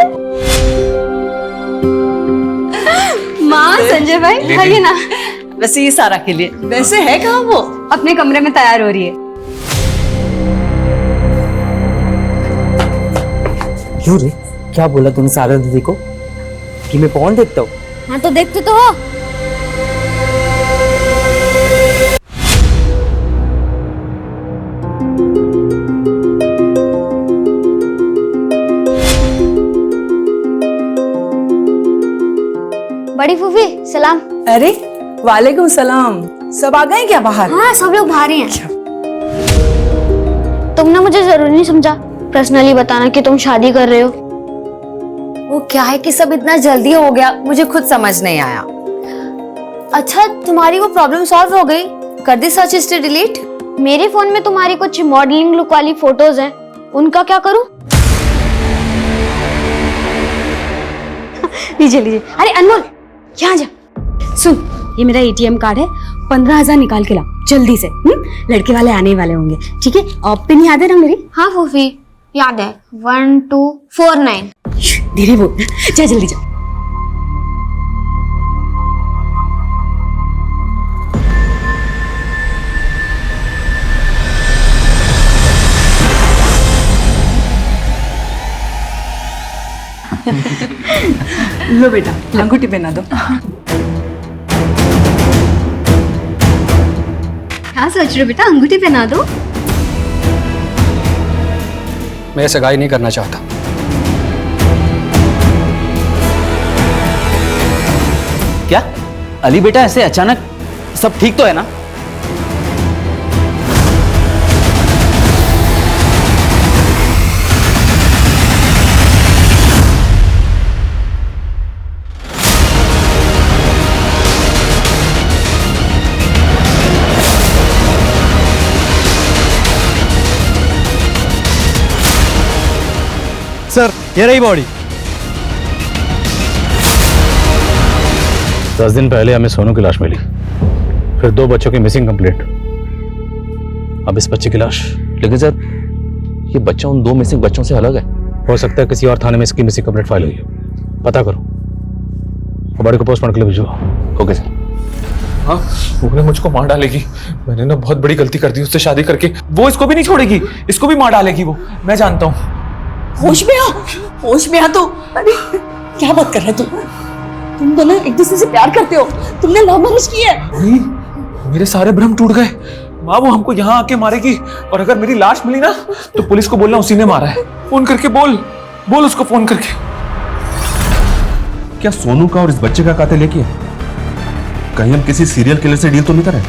माँ, संजय भाई आइए ना। वैसे ये सारा के लिए। वैसे है कहाँ वो? अपने कमरे में तैयार हो रही है। क्यों रे, क्या बोला तूने सारा दीदी को कि मैं कौन देखता हूँ? हाँ तो देखते तो हो। बड़ी फूफी सलाम। अरे वालेकुम सलाम। सब आ गए क्या बाहर? हाँ सब लोग बाहर ही हैं। तुमने मुझे जरूरी नहीं समझा पर्सनली बताना कि तुम शादी कर रहे हो। वो क्या है कि सब इतना जल्दी हो गया, मुझे खुद समझ नहीं आया। अच्छा, तुम्हारी वो प्रॉब्लम सॉल्व हो गई? कर दी सर्च हिस्ट्री डिलीट? मेरे फोन में तुम्हारी कुछ मॉडलिंग लुक वाली फोटोज हैं, उनका क्या करूं? लीजिए लीजिए। अरे अनमोल यहाँ जा, सुन, ये मेरा ATM कार्ड है, 15,000 निकाल के ला जल्दी से। लड़के वाले आने वाले होंगे, ठीक है? और पिन याद है ना मेरी? हाँ फूफी याद है, 1249। धीरे बोल, जा जल्दी जा। लो बेटा, अंगूठी पहना दो। क्या सोच रहे हो बेटा, अंगूठी पहना दो। मैं सगाई नहीं करना चाहता। क्या अली बेटा, ऐसे अचानक सब ठीक तो है ना? सर, ये रही बॉडी। 10 दिन पहले हमें सोनू की लाश मिली। फिर 2 बच्चों की मिसिंग कंप्लेंट। अब इस बच्चे की लाश। लेकिन सर ये बच्चा उन 2 मिसिंग बच्चों से अलग है। हो सकता है किसी और थाने में इसकी मिसिंग कंप्लेंट फाइल हुई है, पता करो और बॉडी को पोस्टमार्टम के लिए भिजवाओ। Okay sir. हाँ, वो ना मुझको मार डालेगी। मैंने ना बहुत बड़ी गलती कर दी उससे शादी करके। वो इसको भी नहीं छोड़ेगी, इसको भी मार डालेगी वो, मैं जानता हूँ। होश में आ, होश में आ तू। अरे क्या बात कर रहे तू? तुम दोनों एक दूसरे से प्यार करते हो, तुमने लव मैरिज की है। नहीं, मेरे सारे भ्रम टूट गए। माँ वो हमको यहाँ आके मारेगी और अगर मेरी लाश मिली ना तो पुलिस को बोलना उसी ने मारा है। फोन करके बोल उसको फोन करके। क्या सोनू का और इस बच्चे का कातिल एक ही है? कहीं हम किसी सीरियल किलर से डील तो नहीं कर रहे?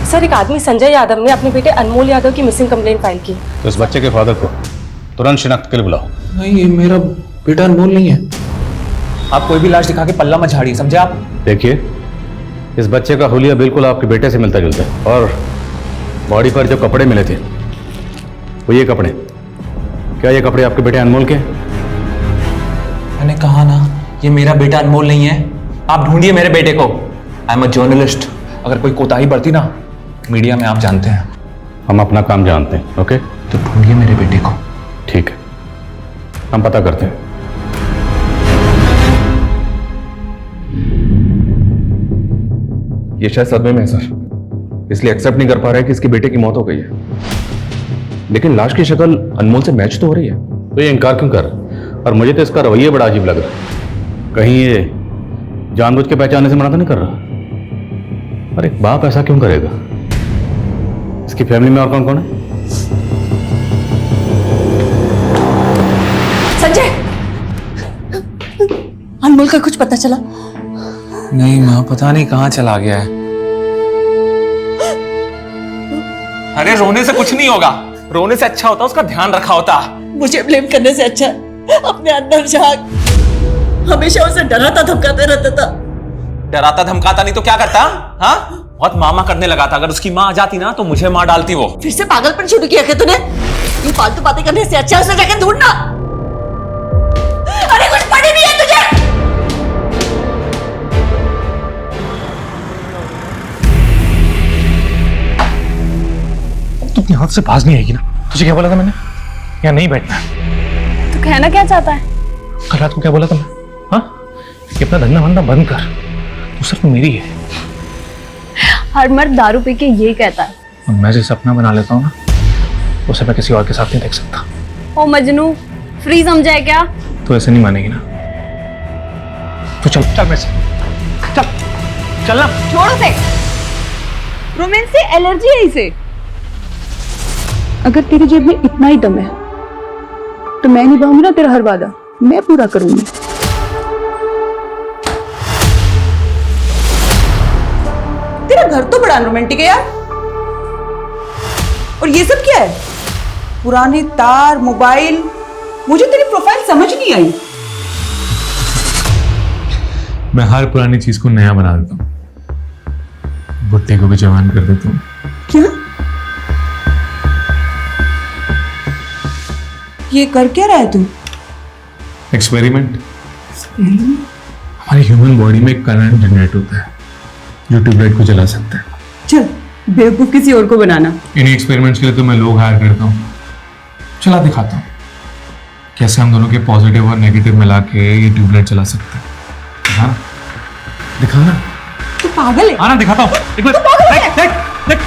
सर एक आदमी संजय यादव ने अपने बेटे अनमोल यादव की मिसिंग कंप्लेंट फाइल की। तो इस बच्चे के फादर को तुरंत शिनाख्त के लिए बुलाओ। नहीं, ये मेरा बेटा अनमोल नहीं है। आप कोई भी लाश दिखा के पल्ला मत झाड़िए, समझे आप? देखिए, इस बच्चे का हुलिया बिल्कुल आपके बेटे से मिलता जुलता है और बॉडी पर जो कपड़े मिले थे वो ये कपड़े, क्या ये कपड़े आपके बेटे अनमोल के? मैंने कहा ना ये मेरा बेटा अनमोल नहीं है। आप ढूंढिए मेरे बेटे को। I am a journalist. अगर कोई कोताही बढ़ती ना मीडिया में, आप जानते हैं। हम अपना काम जानते हैं। ओके, तो ढूंढिए मेरे बेटे को। ठीक है, हम पता करते हैं। ये शायद सदमे में है सर, इसलिए एक्सेप्ट नहीं कर पा रहा है कि इसके बेटे की मौत हो गई है। लेकिन लाश की शक्ल अनमोल से मैच तो हो रही है। तो ये इनकार क्यों कर रहा है? और मुझे तो इसका रवैया बड़ा अजीब लग रहा है। कहीं ये जानबूझ के पहचानने से मना तो नहीं कर रहा? और एक बाप ऐसा क्यों करेगा? इसकी फैमिली में और कौन कौन है? संजय, अनमोल का कुछ पता चला? नहीं माँ, पता नहीं कहाँ चला गया है। अरे रोने से कुछ नहीं होगा, रोने से अच्छा होता उसका ध्यान रखा होता। मुझे ब्लेम करने से अच्छा अपने अंदर झांक। हमेशा उसे डराता धमकाते रहता था। डराता धमकाता नहीं तो क्या करता? हाँ, बहुत मामा करने लगा था। अगर उसकी माँ आ जाती ना तो मुझे मार डालती वो। फिर से पागलपन शुरू किया क्या तूने? ये फालतू बातें करने से अच्छा उसे जाके ढूंढना। अरे कुछ पड़ी नहीं है तुझे? तुम यहाँ से बाज नहीं आएगी ना? तुझे क्या बोला था मैंने? यहाँ नहीं बैठना। तो कहना क्या चाहता है? कल रात को क्या बोला था मैं? हाँ, कि अपना धंधा वंधा बंद कर, वो सिर्फ मेरी है। हर मर्द दारू पी के ये कहता है। और मैं जैसे सपना बना लेता हूँ ना, उसे मैं किसी और के साथ नहीं देख सकता। ओ मजनू, फ्री समझा है क्या? तो ऐसे नहीं मानेगी ना। तो चल मेरे से, चल ना। छोड़ो से, रोमांस से एलर्जी है इसे। अगर तेरी जेब में इतना ही दम है तो मैं निभाऊंगी ना तेरा हर वादा, मैं पूरा करूंगी। तेरा घर तो बड़ा रोमांटिक है यार। और ये सब क्या है? पुराने तार, मोबाइल। मुझे तेरी प्रोफाइल समझ नहीं आई। मैं हर पुरानी चीज को नया बना देता हूँ, भुट्टे को भी जवान कर देता हूँ। क्या? ये कर क्या रहा है तू? एक्सपेरिमेंट। हमारी ह्यूमन बॉडी में करंट जनरेट होता है जो ट्यूबलाइट को जला सकता है। चल बेवकूफ किसी और को बनाना। इन्हीं एक्सपेरिमेंट्स के लिए तो मैं लोग हायर करता हूँ। चला दिखाता हूँ कैसे हम दोनों के पॉजिटिव और नेगेटिव मिला के ये ट्यूबलाइट चला सकते हैं। हाँ, दिखाना। तू पागल है? हाँ, दिखाता हूँ। एक मिनट, देख देख देख।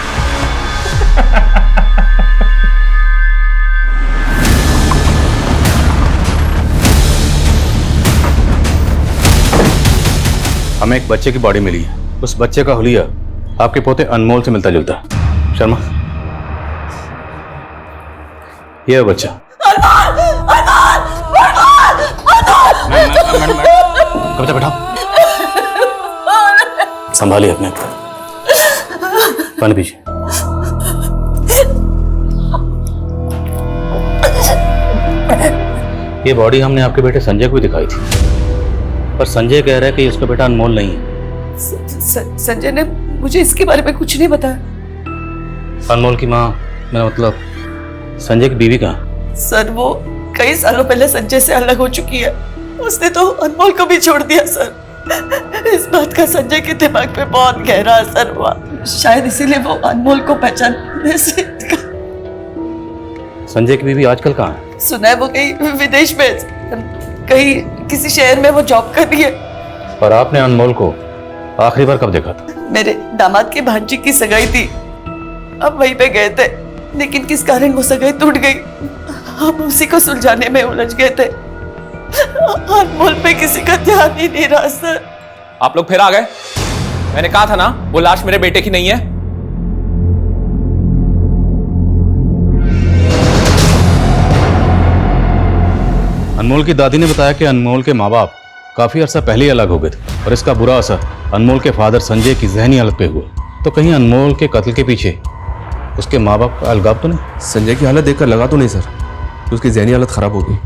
हमें एक बच्चे की बॉडी मिली है। उस बच्चे का हुलिया आपके पोते अनमोल से मिलता जुलता है। शर्मा, ये है बच्चा। कविता बैठाओ, संभालिए अपने को। पानी पीजिए। ये बॉडी हमने आपके बेटे संजय को भी दिखाई थी, पर संजय कह रहा है कि उसका बेटा अनमोल नहीं है। संजय ने मुझे इसके बारे में कुछ नहीं बताया। अनमोल की माँ, मेरा मतलब संजय की बीवी कहाँ? सर वो कई सालों पहले संजय से अलग हो चुकी है। उसने तो अनमोल को भी छोड़ दिया सर। इस बात का संजय के दिमाग पे बहुत गहरा असर हुआ, शायद इसीलिए वो अनमोल को पहचानने से संजय की बीवी आजकल कहाँ है? सुना है वो कहीं विदेश में, कहीं किसी शहर में वो जॉब कर रही है। और आपने अनमोल को आखिरी बार कब देखा था? मेरे दामाद की भांजी की सगाई थी, अब वहीं पे गए थे, लेकिन किस कारण वो सगाई टूट गई, हम उसी को सुलझाने में उलझ गए थे। अनमोल पे किसी का ध्यान ही नहीं रहा सर। आप लोग फिर आ गए। मैंने कहा था ना वो लाश मेरे बेटे की नहीं है। अनमोल की दादी ने बताया कि अनमोल के माँ बाप काफी अरसा पहले ही अलग हो गए थे और इसका बुरा असर अनमोल के फादर संजय की जहनी हालत पे हुआ। तो कहीं अनमोल के कत्ल के पीछे उसके माँ बाप का अलगाव तो नहीं? संजय की हालत देखकर लगा तो नहीं सर कि उसकी जहनी हालत खराब हो गई।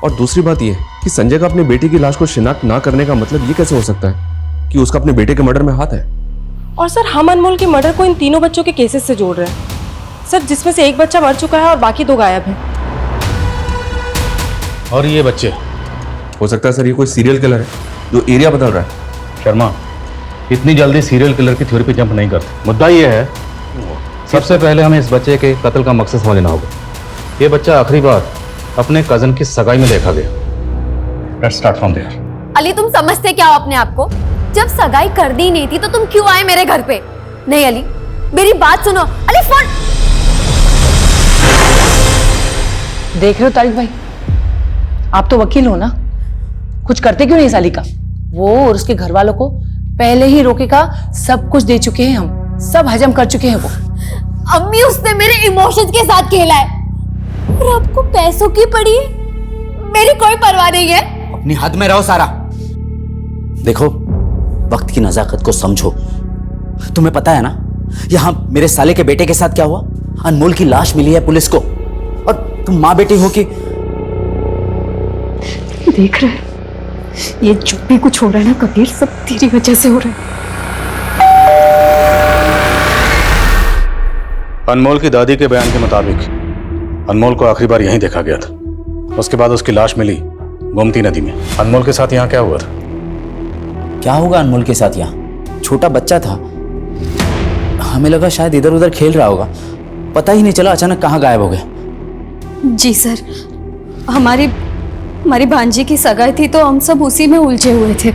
और दूसरी बात यह कि संजय का अपनी बेटी की लाश को शिनाख्त ना करने का मतलब ये कैसे हो सकता है कि उसका अपने बेटे के मर्डर में हाथ है? और सर हम अनमोल के मर्डर को इन तीनों बच्चों के केसेस से जोड़ रहे हैं सर, जिसमें से एक बच्चा मर चुका है और बाकी 2 गायब हैं। और ये बच्चे? हो सकता है सर ये कोई सीरियल किलर है जो एरिया बदल रहा है। शर्मा, इतनी जल्दी सीरियल किलर की थ्योरी पे जंप नहीं करते। मुद्दा ये है, सबसे पहले हमें इस बच्चे के कत्ल का मकसद समझना होगा। ये बच्चा आखिरी बार अपने कजन की सगाई में देखा गया। Let's start from there. Ali, तुम समझते क्या हो अपने आप को? जब सगाई कर दी नहीं थी तो तुम क्यों आए मेरे घर पे? नहीं अली, मेरी बात सुनो। अली फोन। देख रहे हो तारिक भाई, आप तो वकील हो ना, कुछ करते क्यों नहीं साली का? वो और उसके घर वालों को पहले ही रोके का सब कुछ दे चुके हैं, हम सब हजम कर चुके हैं। वो अम्मी, उसने मेरे इमोशंस के साथ खेला है और आपको पैसों की पड़ी है, मेरी कोई परवाह नहीं है। अपनी हद में रहो सारा। देखो, वक्त की नजाकत को समझो। तुम्हें पता है ना यहाँ मेरे साले के बेटे के साथ क्या हुआ? अनमोल की लाश मिली है पुलिस को, और तुम माँ बेटी हो कि देख रहे, ये जो भी कुछ हो रहा है ना कबीर, सब तेरी वजह से हो रहा है। अनमोल की दादी के बयान के मुताबिक अनमोल को आखिरी बार यहीं देखा गया था। उसके बाद उसकी लाश मिली गोमती नदी में। अनमोल के साथ यहाँ क्या हुआ था? क्या होगा अनमोल के साथ? यहाँ छोटा बच्चा था, हमें लगा शायद इधर उधर खेल रहा होगा, पता ही नहीं चला अचानक कहाँ गायब हो गया। जी सर, हमारी भांजी की सगाई थी तो हम सब उसी में उलझे हुए थे।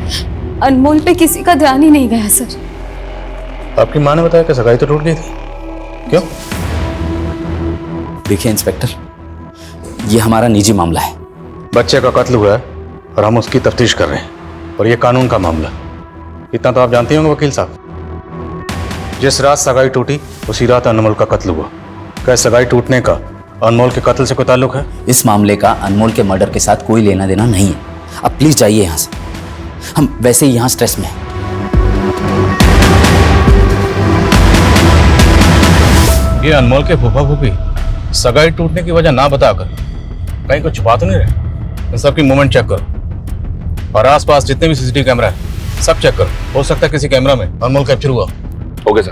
अनमोल पे किसी का ध्यान ही नहीं गया सर। आपकी माँ ने बताया कि सगाई तो टूट गई थी, क्यों? देखिए इंस्पेक्टर, ये हमारा निजी मामला है। बच्चे का कत्ल हुआ है और हम उसकी तफ्तीश कर रहे हैं, और ये कानून का मामला। इतना तो आप जानते होंगे वकील साहब, जिस रात सगाई टूटी उसी रात अनमोल का कत्ल हुआ। क्या सगाई टूटने का अनमोल के कत्ल से कोई ताल्लुक है? इस मामले का अनमोल के मर्डर के साथ कोई लेना देना नहीं है। अब प्लीज जाइए यहाँ से, हम वैसे ही यहाँ स्ट्रेस में हैं। ये अनमोल के फूफा फूफी सगाई टूटने की वजह ना बताकर कहीं कुछ छुपा तो नहीं रहे? इन सबकी मूवमेंट चेक करो और आसपास जितने भी सीसीटीवी कैमरा है सब चेक करो। हो सकता है किसी कैमरा में अनमोल कैप्चर हुआ। Okay sir.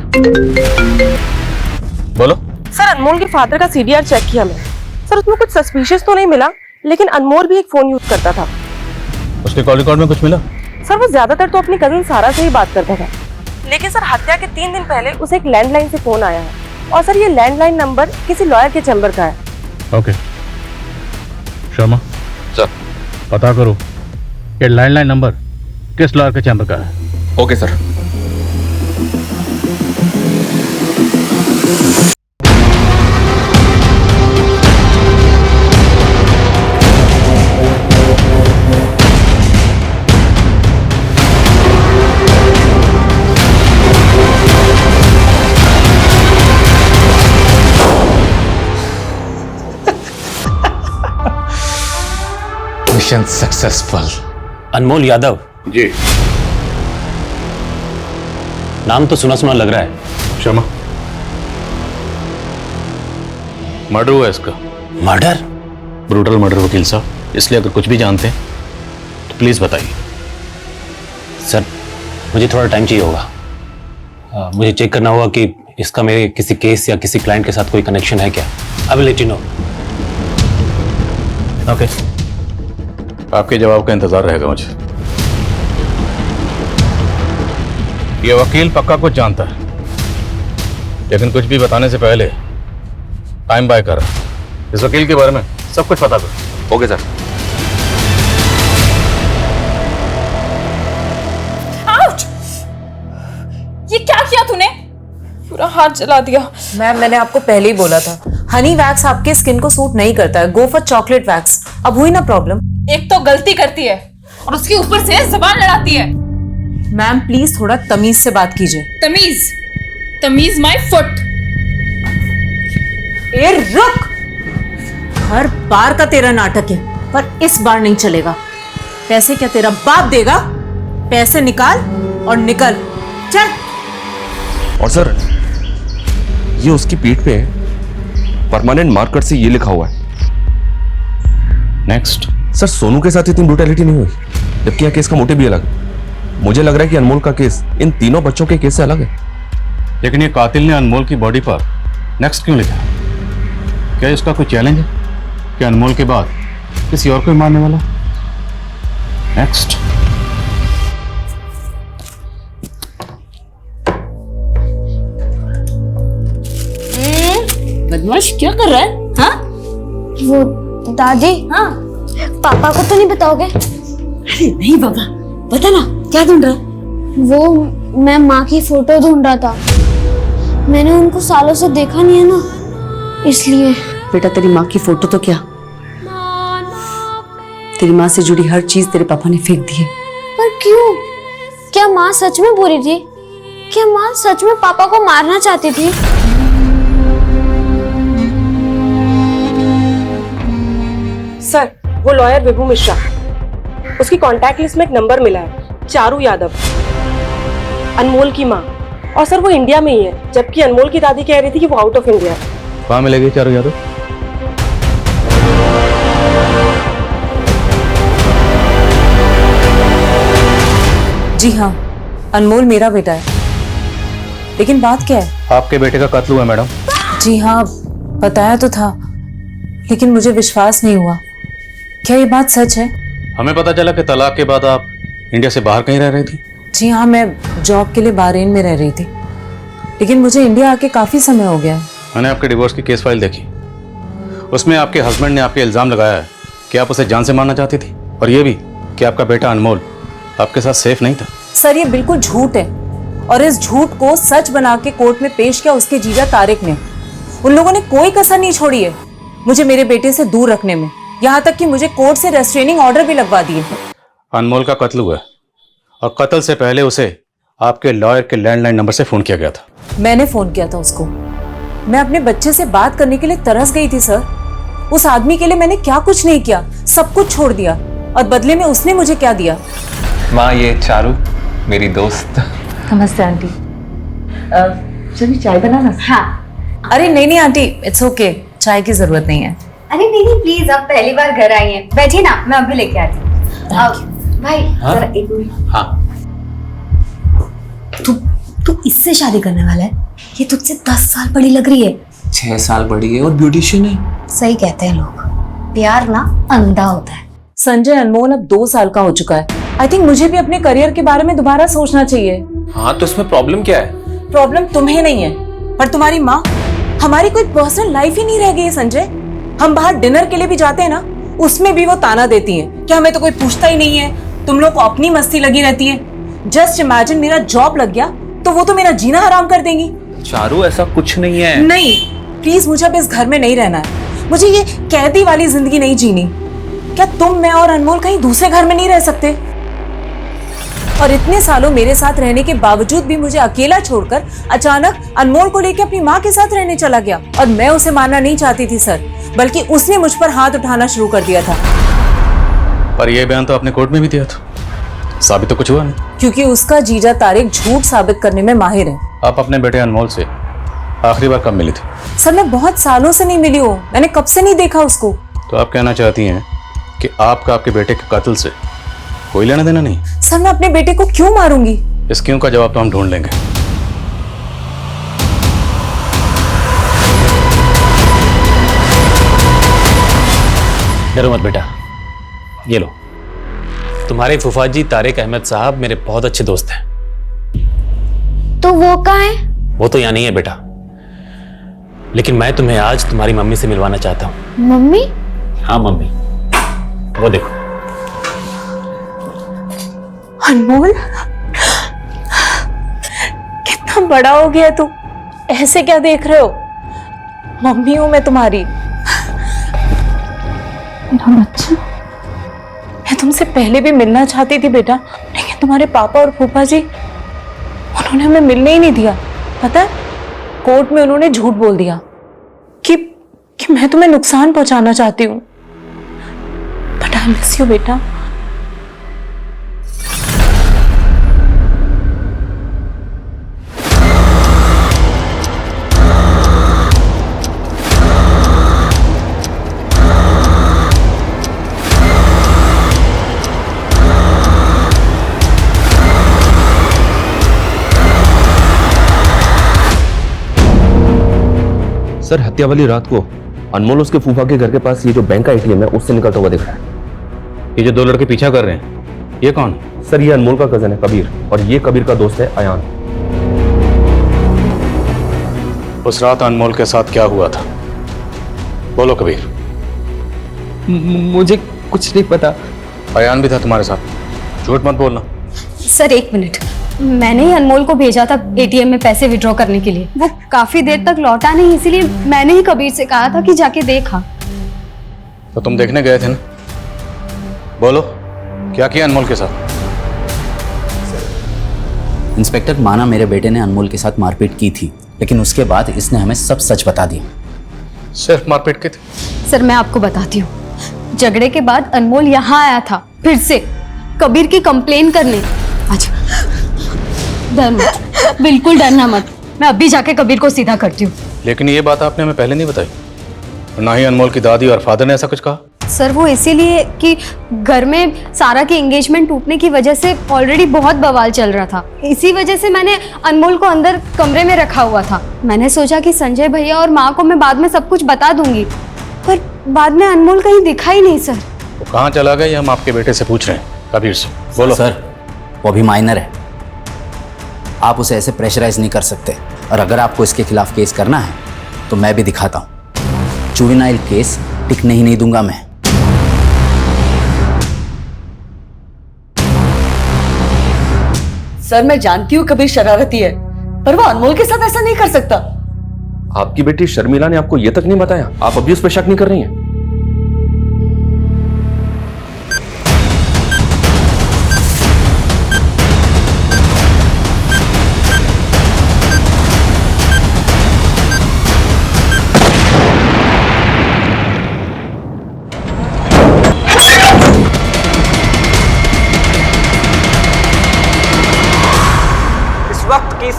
बोलो सर, अनमोल के फादर का सीडीआर चेक किया मैंने सर, उसमें कुछ सस्पिशियस तो नहीं मिला, लेकिन अनमोल भी एक फोन यूज करता था। उसके कॉल रिकॉर्ड में कुछ मिला? सर, वो ज्यादातर तो अपनी कजिन सारा से ही बात करता था, लेकिन सर हत्या के 3 दिन पहले उसे एक लैंडलाइन से फोन आया है, और सर ये लैंडलाइन नंबर किसी लॉयर के चैम्बर का है। ओके शर्मा सर, पता करो ये लैंडलाइन नंबर किस लॉयर के चैम्बर का है। Okay sir. Mission successful. Anmol Yadav ji, नाम तो सुना सुना लग रहा है। शर्मा, मर्डर हुआ इसका। मर्डर? ब्रूटल मर्डर वकील साहब, इसलिए अगर कुछ भी जानते हैं तो प्लीज बताइए। सर, मुझे थोड़ा टाइम चाहिए होगा। मुझे चेक करना होगा कि इसका मेरे किसी केस या किसी क्लाइंट के साथ कोई कनेक्शन है क्या। I will let you know. Okay, आपके जवाब का इंतजार रहेगा मुझे। ये वकील पक्का कुछ जानता है, लेकिन कुछ भी बताने से पहले टाइम बाय कर। इस वकील के बारे में सब कुछ पता कर। Okay sir. ये क्या किया तूने? पूरा हाथ जला दिया। मैम मैंने आपको पहले ही बोला था, हनी वैक्स आपके स्किन को सूट नहीं करता है, गो फॉर चॉकलेट वैक्स। अब हुई ना प्रॉब्लम। एक तो गलती करती है और उसके ऊपर से जबान लड़ाती है। मैम प्लीज थोड़ा तमीज से बात कीजिए। तमीज? तमीज माय फुट। ए रुक, हर बार का तेरा नाटक है, पर इस बार नहीं चलेगा। पैसे क्या तेरा बाप देगा? पैसे निकाल और निकल, चल। और सर, ये उसकी पीठ पे परमानेंट मार्कर से ये लिखा हुआ है। नेक्स्ट। सर, सोनू के साथ इतनी ब्रूटैलिटी नहीं हुई, जबकि यह केस का मोटिव भी अलग है। मुझे लग रहा है कि अनमोल का केस इन तीनों बच्चों के केस से अलग है। लेकिन ये कातिल ने अनमोल की बॉडी पर नेक्स्ट क्यों लिखा? क्या इसका कोई चैलेंज है कि अनमोल के बाद किसी और को ही मारने वाला? नेक्स्ट। बदमाश क्या कर रहा है? हाँ? वो दादी, हाँ, पापा को तो नहीं बताओगे? अरे नहीं बाबा, बता ना क्या ढूंढ रहा है? वो मैं माँ की फोटो ढूंढ रहा था। मैंने उनको सालों से देखा नहीं है ना, इसलिए। बेटा तेरी माँ की फोटो तो क्या, तेरी माँ से जुड़ी हर चीज तेरे पापा ने फेंक दी है। पर क्यों? क्या माँ सच में बुरी थी? क्या माँ सच में पापा को मारना चाहती थी? सर, वो लॉयर विभू मिश्रा, उसकी कांटेक्ट लिस्ट में एक नंबर मिला है, चारू यादव, अनमोल की माँ। और सर वो इंडिया में ही है, जबकि अनमोल की दादी कह रही थी कि वो आउट ऑफ इंडिया है। कहाँ मिलेगी चारू यादव? जी हाँ, अनमोल मेरा बेटा है। लेकिन बात क्या है? आपके बेटे का कत्ल हुआ मैडम। जी हाँ, बताया तो था, लेकिन मुझे विश्वास नहीं हुआ। क्या ये बात सच है? हमें पता चला कि तलाक के बाद आप इंडिया से बाहर कहीं रह रही थी। जी हाँ, मैं जॉब के लिए बहरीन में रह रही थी, लेकिन मुझे इंडिया आके काफी समय हो गया। मैंने आपके डिवोर्स की केस फाइल देखी, उसमें आपके हस्बैंड ने आपके इल्जाम लगाया है कि आप उसे जान से मारना चाहती थी, और ये भी कि आपका बेटा अनमोल आपके साथ सेफ नहीं था। सर ये बिल्कुल झूठ है, और इस झूठ को सच बना के कोर्ट में पेश किया उसके जीजा तारिक ने। उन लोगों ने कोई कसर नहीं छोड़ी है मुझे मेरे बेटे से दूर रखने में, यहाँ तक कि मुझे कोर्ट से रेस्ट्रेनिंग ऑर्डर भी लगवा दिए। अनमोल का कत्ल हुआ, और कत्ल से पहले उसे आपके लॉयर के लैंडलाइन नंबर से फोन किया गया था। मैंने फोन किया था उसको। मैं अपने बच्चे से बात करने के लिए तरस गई थी सर। उस आदमी के लिए मैंने क्या कुछ नहीं किया, सब कुछ छोड़ दिया, और बदले में उसने मुझे क्या दिया? माँ, ये चारू मेरी दोस्त। नमस्ते आंटी। चलिए चाय बनाना। हाँ। अरे नहीं नहीं आंटी, इट्स ओके, चाय की जरूरत नहीं है। अरे नहीं प्लीज, आप पहली बार घर आई हैं, बैठिए ना, मैं अभी लेके आती हूँ। भाई हाँ? जरा एक मिनट। हाँ। तू इससे शादी करने वाला है? ये तुझसे 10 साल बड़ी लग रही है। 6 साल बड़ी है और ब्यूटिशियन है। सही कहते हैं लोग, प्यार ना अंधा होता है। संजय, अनमोल अब 2 साल का हो चुका है। आई थिंक मुझे भी अपने करियर के बारे में दोबारा सोचना चाहिए। हाँ, तो इसमें प्रॉब्लम क्या है? प्रॉब्लम तुम्हें नहीं है, पर तुम्हारी माँ। हमारी कोई पर्सनल लाइफ ही नहीं रह गई है संजय। हम बाहर डिनर के लिए भी जाते हैं ना, उसमें भी वो ताना देती हैं कि हमें तो कोई पूछता ही नहीं है, तुम लोग को अपनी मस्ती लगी रहती है। जस्ट इमेजिन मेरा जॉब लग गया तो वो तो मेरा जीना हराम कर देंगी। चारू, ऐसा कुछ नहीं है। नहीं, प्लीज मुझे अब इस घर में नहीं रहना है। मुझे ये कैदी वाली जिंदगी नहीं जीनी। क्या तुम, मैं और अनमोल कहीं दूसरे घर में नहीं रह सकते? और इतने सालों मेरे साथ रहने के बावजूद भी मुझे अकेला छोड़कर अचानक अनमोल को लेकर अपनी माँ के साथ रहने चला गया। और मैं उसे मारना नहीं चाहती थी सर, बल्कि उसने मुझ पर हाथ उठाना शुरू कर दिया था। पर यह बयान तो आपने कोर्ट में भी दिया था, साबित तो कुछ हुआ नहीं। क्योंकि उसका जीजा तारिक झूठ साबित करने में माहिर है। आप अपने बेटे अनमोल से आखिरी बार कब मिली थी? सर मैं बहुत सालों से नहीं मिली हूँ, मैंने कब से नहीं देखा उसको। तो आप कहना चाहती हैं कि आपका आपके बेटे के कत्ल से कोई लेना देना नहीं? सर मैं अपने बेटे को क्यों मारूंगी? इस क्यों का जवाब तो हम ढूंढ लेंगे। डरो मत बेटा, ये लो। तुम्हारे फूफा जी तारिक अहमद साहब मेरे बहुत अच्छे दोस्त हैं। तो वो कहाँ है? वो तो यहाँ नहीं है बेटा, लेकिन मैं तुम्हें आज तुम्हारी मम्मी से मिलवाना चाहता हूँ। मम्मी? हाँ मम्मी, वो देखो। अनमोल, कितना बड़ा हो गया तू, ऐसे क्या देख रहे हो? मम्मी हूं मैं तुम्हारी। मेरा बच्चा, मैं तुमसे पहले भी मिलना चाहती थी बेटा, लेकिन तुम्हारे पापा और फूफा जी, उन्होंने हमें मिलने ही नहीं दिया। पता है, कोर्ट में उन्होंने झूठ बोल दिया कि मैं तुम्हें नुकसान पहुंचाना चाहती हूँ। बट आई मिस यू बेटा। सर, हत्या वाली रात को अनमोल उसके फूफा के घर के पास ये जो बैंक का एटीएम है उससे निकलता हुआ दिख रहा है। ये जो 2 लड़के पीछा कर रहे हैं, ये कौन? सर, ये अनमोल का कजन है कबीर, और ये कबीर का दोस्त है अयान। उस रात अनमोल के साथ क्या हुआ था? बोलो कबीर। मुझे कुछ नहीं पता। अयान भी था तुम्हारे साथ? झूठ मत बोलना। सर 1 मिनट, मैंने ही अनमोल को भेजा था एटीएम में पैसे विड्रॉ करने के लिए। वो काफी देर तक लौटा नहीं, इसीलिए मैंने ही कबीर से कहा था कि जाके देखा। तो तुम देखने गए थे ना? बोलो, क्या किया अनमोल के साथ? इंस्पेक्टर, माना मेरे बेटे ने अनमोल के साथ मारपीट की थी, लेकिन उसके बाद इसने हमें सब सच बता दिया। सिर्फ मारपीट की थी? सर मैं आपको बताती हूँ, झगड़े के बाद अनमोल यहाँ आया था फिर से कबीर की कंप्लेन करने। अच्छा, डर मत, बिल्कुल डरना मत, मैं अभी जाके कबीर को सीधा करती हूँ। लेकिन ये बात आपने हमें पहले नहीं बताई, ना ही अनमोल की दादी और फादर ने ऐसा कुछ कहा। सर वो इसीलिए कि घर में सारा की एंगेजमेंट टूटने की वजह से ऑलरेडी बहुत बवाल चल रहा था, इसी वजह से मैंने अनमोल को अंदर कमरे में रखा हुआ था। मैंने सोचा कि संजय भैया और माँ को मैं बाद में सब कुछ बता दूंगी, पर बाद में अनमोल कहीं दिखा ही नहीं। सर वो कहाँ चला गया, ये हम आपके बेटे से पूछ रहे हैं। कबीर से बोलो। सर वो भी माइनर है, आप उसे ऐसे प्रेशराइज नहीं कर सकते, और अगर आपको इसके खिलाफ केस करना है तो मैं भी दिखाता हूँ। जुवेनाइल केस टिकने ही नहीं दूंगा मैं। सर मैं जानती हूँ कबीर शरारती है, पर वो अनमोल के साथ ऐसा नहीं कर सकता। आपकी बेटी शर्मिला ने आपको ये तक नहीं बताया? आप अभी उस पर शक नहीं कर रही हैं?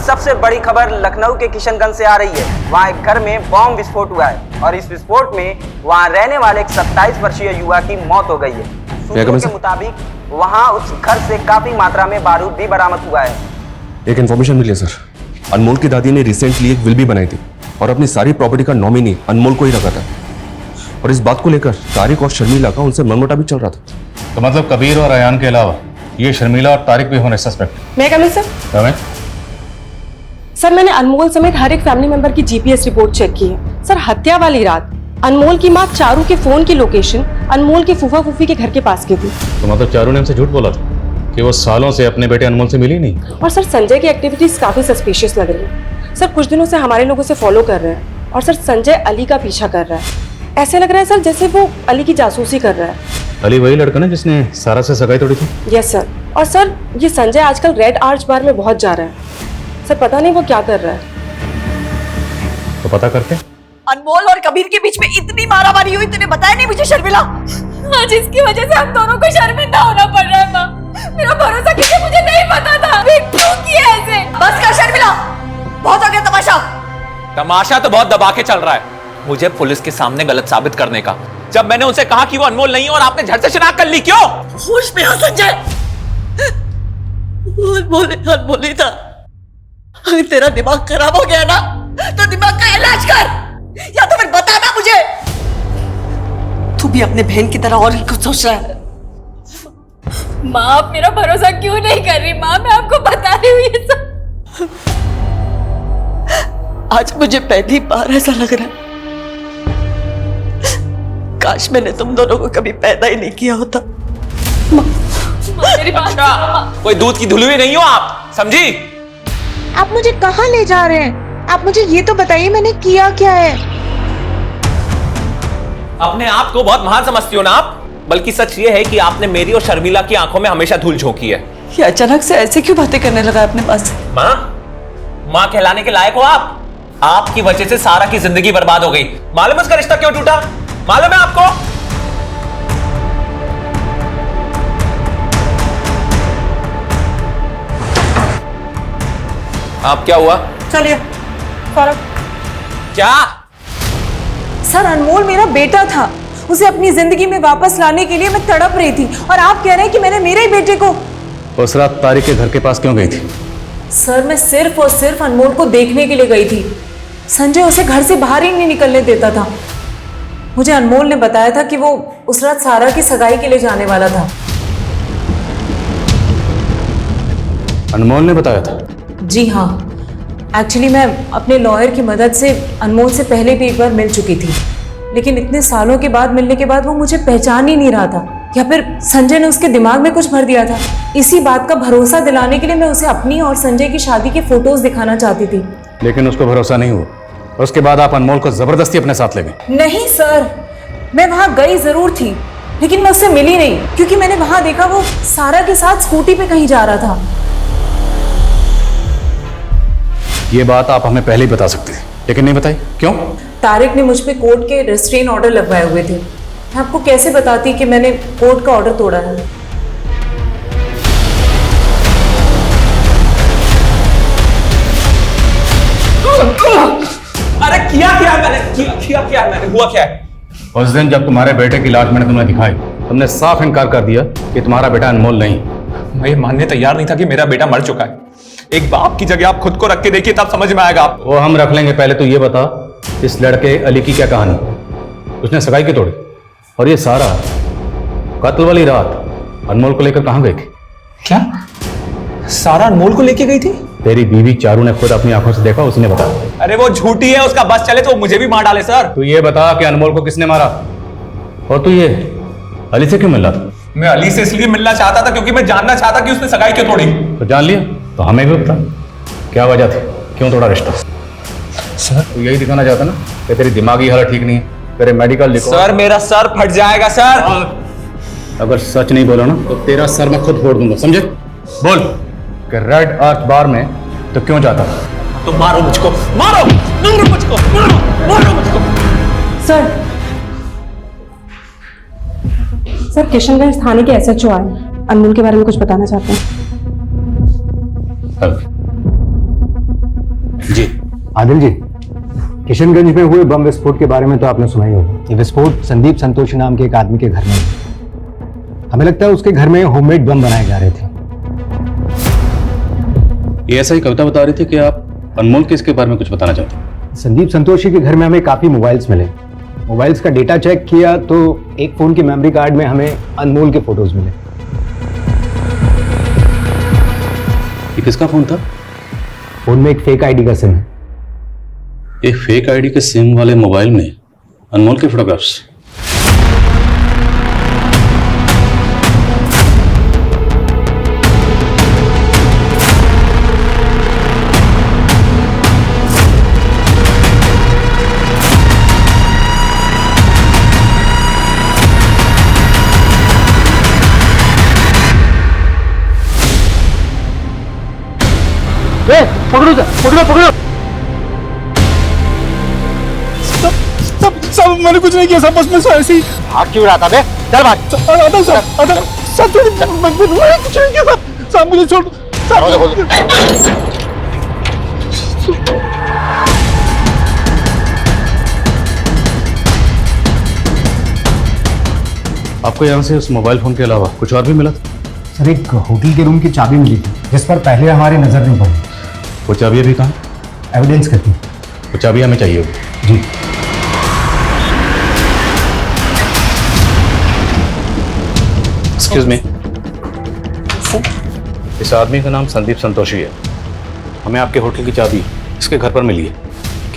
सबसे बड़ी खबर लखनऊ के किशनगंज से आ रही है। वहाँ एक घर में बॉम्ब विस्फोट हुआ है और इस विस्फोट में वहाँ रहने वाले एक 27 वर्षीय युवा की मौत हो गई है। सूत्रों के मुताबिक वहाँ उस घर से काफी मात्रा में बारूद भी बरामद हुआ है। एक इन्फॉर्मेशन मिली है सर, अनमोल की दादी ने रिसेंटली एक विल भी बनाई थी और अपनी सारी प्रॉपर्टी का नॉमिनी अनमोल को ही रखा था, और इस बात को लेकर तारिक और शर्मिला का उनसे मनमुटा भी चल रहा था। तो मतलब कबीर और अयान के अलावा ये शर्मिला और तारिक भी होने सस्पेक्ट? मैं कमिश्नर सर। सर मैंने अनमोल समेत हर एक फैमिली मेंबर की जीपीएस रिपोर्ट चेक की है। सर हत्या वाली रात अनमोल की माँ चारू के फोन की लोकेशन अनमोल के फूफा फूफी के घर के पास की थी। तो मतलब चारू ने हमसे झूठ बोला था कि वो सालों से अपने बेटे अनमोल से मिली नहीं? और सर संजय की एक्टिविटीज काफी सस्पिशियस लग रही है। सर कुछ दिनों से हमारे लोगों से फॉलो कर रहे हैं और सर संजय अली का पीछा कर रहा है। ऐसे लग रहा है सर जैसे वो अली की जासूसी कर रहा है। अली वही लड़का ना जिसने सारा से सगाई तोड़ी थी? Yes sir. और सर ये संजय आजकल रेड आर्च बार में बहुत जा रहा है। सर पता नहीं वो क्या कर रहा है। तो पता करते। अनमोल और कबीर के बीच में इतनी मारामारी हुई, तूने बताया नहीं मुझे शर्मिला? आज इसकी वजह से हम दोनों को शर्मिंदा होना पड़ रहा है माँ। मेरा भरोसा कीजिए, मुझे नहीं पता था। क्यों किया ऐसे? बस कर शर्मिला, बहुत हो गया तमाशा। तमाशा तो बहुत दबा के चल रहा है, मुझे पुलिस के सामने गलत साबित करने का। जब मैंने उनसे कहा कि वो अनमोल नहीं है और आपने झट से शिनाख्त कर ली, क्यों? होश में हो संजय, अनमोल नहीं था। अगर तेरा दिमाग खराब हो गया ना तो दिमाग का इलाज कर, या तो फिर बता ना मुझे। तू भी अपने बहन की तरह और ही कुछ सोच रहा है। माँ आप मेरा भरोसा क्यों नहीं कर रही? माँ मैं आपको बता रही हूँ ये सब। आज मुझे पहली बार ऐसा लग रहा है काश मैंने तुम दोनों को कभी पैदा ही नहीं किया होता। मेरी बात कोई दूध की धुलवी नहीं हो आप, समझी? आप मुझे कहाँ ले जा रहे हैं? आप मुझे ये तो बताइए मैंने किया क्या है? अपने आप को बहुत महान समझती हो ना आप, बल्कि सच ये है कि आपने मेरी और शर्मिला की आंखों में हमेशा धूल झोंकी है। ये अचानक से ऐसे क्यों बातें करने लगा अपने पास? माँ कहलाने के लायक हो आप? आपकी वजह से सारा की जिंदगी बर्बाद हो गई। मालूम है उसका रिश्ता क्यों टूटा? मालूम है आपको? आप क्या हुआ? चलिए फौरन। क्या? सर अनमोल मेरा बेटा था, उसे अपनी जिंदगी में वापस लाने के लिए मैं तड़प रही थी और आप कह रहे हैं कि मैंने मेरे ही बेटे को। उस रात तारिक के घर के पास क्यों गई थी? सर मैं सिर्फ और सिर्फ अनमोल को देखने के लिए गई थी। संजय उसे घर से बाहर ही नहीं निकलने देता था। मुझे अनमोल ने बताया था कि वो उस रात सारा की सगाई के लिए जाने वाला था। अनमोल ने बताया था? जी हाँ, एक्चुअली मैं अपने लॉयर की मदद से अनमोल से पहले भी एक बार मिल चुकी थी, लेकिन इतने सालों के बाद मिलने के बाद वो मुझे पहचान ही नहीं रहा था, या फिर संजय ने उसके दिमाग में कुछ भर दिया था। इसी बात का भरोसा दिलाने के लिए मैं उसे अपनी और संजय की शादी के फोटोज दिखाना चाहती थी। लेकिन उसको भरोसा नहीं हुआ। उसके बाद आप अनमोल को जबरदस्ती अपने साथ ले गए। नहीं सर, मैं वहां गई जरूर थी, लेकिन मैं उससे मिली नहीं, क्योंकि मैंने वहां देखा वो सारा के साथ स्कूटी पे कहीं जा रहा था। ये बात आप हमें पहले ही बता सकते थे, लेकिन नहीं बताई, क्यों? तारिक ने मुझ पे कोर्ट के रेस्ट्रेन ऑर्डर लगवाए हुए थे। मैं आपको कैसे बताती कि मैंने कोर्ट का ऑर्डर तोड़ा है? अरे किया मैंने हुआ क्या है? उस दिन जब तुम्हारे बेटे की लाश मैंने तुम्हें दिखाई, तुमने साफ इनकार कर दिया कि तुम्हारा बेटा अनमोल नहीं। मैं ये मानने तैयार नहीं था कि मेरा बेटा मर चुका है। एक बाप की जगह आप खुद को रख के देखिए, तब समझ में आएगा आप। वो हम रख लेंगे, पहले तो ये बता इस लड़के अली की क्या कहानी? उसने सगाई की तोड़ी, और ये सारा कत्ल वाली रात अनमोल को लेकर कहां गई थी? क्या सारा अनमोल को लेके गई थी? तेरी बीवी चारू ने खुद अपनी आंखों से देखा, उसने बताया। अरे वो झूठी है, उसका बस चले तो मुझे भी मार डाले सर। तू ये बता कि अनमोल को किसने मारा, और तू ये अली से क्यों मिल रहा था? मैं अली से इसलिए मिलना चाहता था क्योंकि मैं जानना चाहता कि उसने सगाई क्यों तोड़ी। तो जान लिया, तो हमें भी बता क्या वजह थी, क्यों तोड़ा रिश्ता? सर तू यही दिखाना चाहता ना कि तेरी दिमागी हालत ठीक नहीं है, तेरे मेडिकल लिखो। सर मेरा सर फट जाएगा सर। अगर सच नहीं बोला ना तो तेरा सर मैं खुद फोड़ दूंगा, समझे? बोल कि रेड आर्च बार में तो क्यों जाता? तो मारो मुझको, मारो मुझको, मारो मुझको। सर किशनगंज थाने के SHO आए, अनमोल के बारे में कुछ बताना चाहते हैं। जी आदिल जी, किशनगंज में हुए बम विस्फोट के बारे में तो आपने सुना ही होगा। ये विस्फोट संदीप संतोषी नाम के एक आदमी के घर में हुआ। हमें लगता है उसके घर में होममेड बम बनाए जा रहे थे। ये ऐसा ही कविता बता रही थी कि आप अनमोल केस के बारे में कुछ बताना चाहते हैं। संदीप संतोषी के घर में हमें काफी मोबाइल्स मिले। मोबाइल्स का डेटा चेक किया तो एक फोन के मेमोरी कार्ड में हमें अनमोल के फोटोज मिले। ये किसका फोन था? फोन में एक फेक आईडी का सिम है। एक फेक आईडी के सिम वाले मोबाइल में अनमोल के फोटोग्राफ्स। पकड़ो पकड़ो पकड़ो। सब मैंने कुछ नहीं किया, सब बस मैं ऐसे ही भाग क्यों रहा था बे? चल भाग। आदम सब मैंने कुछ नहीं किया साहब, मुझे छोड़। आपको यहाँ से उस मोबाइल फोन के अलावा कुछ और भी मिला था? सर एक होटल के रूम की चाबी मिली थी जिस पर पहले हमारी नजर नहीं पड़ी। वो चाबी अभी कहाँ? एविडेंस करती। वो चाबी हमें चाहिए होगी। जी। एक्सक्यूज मी, इस आदमी का नाम संदीप संतोषी है। हमें आपके होटल की चाबी इसके घर पर मिली है।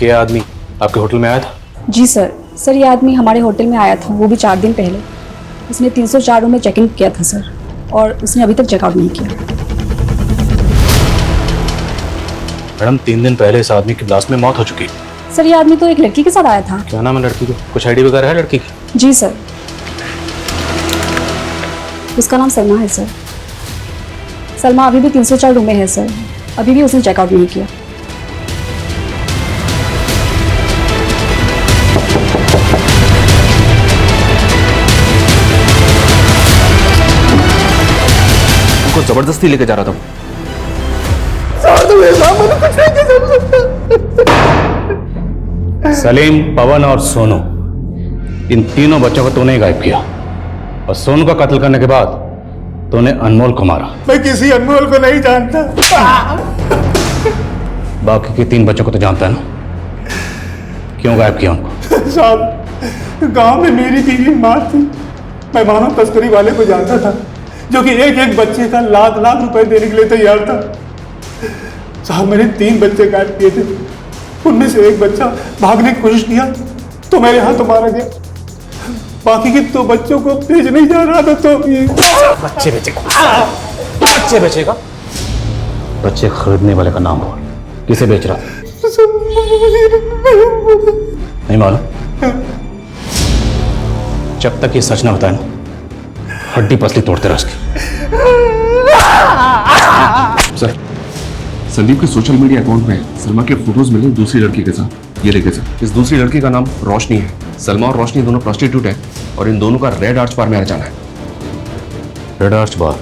क्या आदमी आपके होटल में आया था? जी सर। सर ये आदमी हमारे होटल में आया था, वो भी 4 दिन पहले। उसने 304 रूम में चेक इन किया था सर, और उसने अभी तक चेकआउट नहीं किया। मैडम 3 दिन पहले इस आदमी की ब्लास्ट में मौत हो चुकी है। सर ये आदमी तो एक लड़की के साथ आया था। क्या नाम है लड़की का? कुछ आईडी वगैरह है लड़की की? जी सर, उसका नाम सलमा है सर। सलमा अभी भी 304 रूम में है सर, अभी भी उसने चेकआउट नहीं किया। उनको जबरदस्ती लेके जा रहा था। सलीम, पवन और सोनू, इन तीनों बच्चों को तूने ही गायब किया, और सोनू का कत्ल करने के बाद तूने अनमोल को मारा। मैं किसी अनमोल को नहीं जानता। बाकी के 3 बच्चों को तो जानता है ना? क्यों गायब किया उनको? साहब, गांव में मेरी बीवी मां थी। मैं मानव तस्करी वाले को जानता था, जो कि एक एक बच्चे का लाख लाख रुपए देने के लिए तैयार था। साहब, मैंने 3 बच्चे गायब किए थे। उनमें से एक बच्चा भागने की कोशिश किया तो मेरे हाथों मारा गया। बाकी के 2 बच्चों को भेज नहीं जा रहा था तो बच्चे बेचेगा, बच्चे बेचेगा। बच्चे खरीदने वाले का नाम बोल, किसे बेच रहा था? नहीं मालूम? जब तक ये सच ना बताए ना, हड्डी पसली तोड़ते रह उसकी। सर, संदीप के सोशल मीडिया अकाउंट में सलमा के फोटोज मिले दूसरी लड़की के साथ। ये देखे सर, इस दूसरी लड़की का नाम रोशनी है। सलमा और रोशनी दोनों प्रोस्टिट्यूट है, और इन दोनों का रेड आर्च बार में आना जाना है। रेड आर्च बार?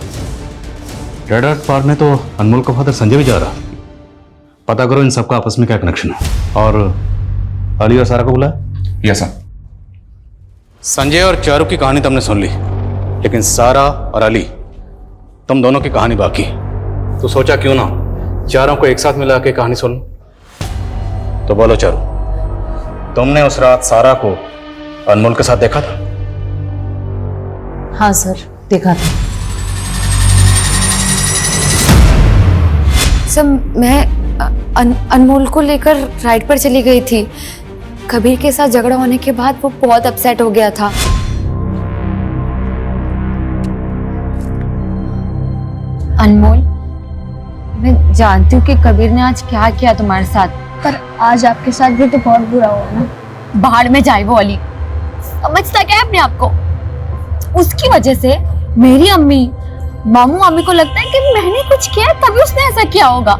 रेड आर्च बार में तो अनमोल का फादर संजय भी जा रहा। पता करो इन सबका आपस में क्या कनेक्शन है, और अली और सारा को बुलाया। Yes sir. संजय और चारू की कहानी तुमने सुन ली, लेकिन सारा और अली, तुम दोनों की कहानी बाकी। तो सोचा क्यों ना चारों को एक साथ मिला के कहानी सुन। तो बोलो चारू, तुमने उस रात सारा को अनमोल के साथ देखा था? हाँ सर, देखा था। सर मैं अनमोल को लेकर राइड पर चली गई थी। कबीर के साथ झगड़ा होने के बाद वो बहुत अपसेट हो गया था। अनमोल, मैं जानती हूँ कि कबीर ने आज क्या किया तुम्हारे साथ, पर आज आपके साथ भी तो बहुत बुरा हुआ ना। बाहर में जाए वो अली, समझता क्या है अपने आप को? उसकी वजह से मेरी अम्मी, मामू मामी को लगता है कि मैंने कुछ किया तभी उसने ऐसा किया होगा।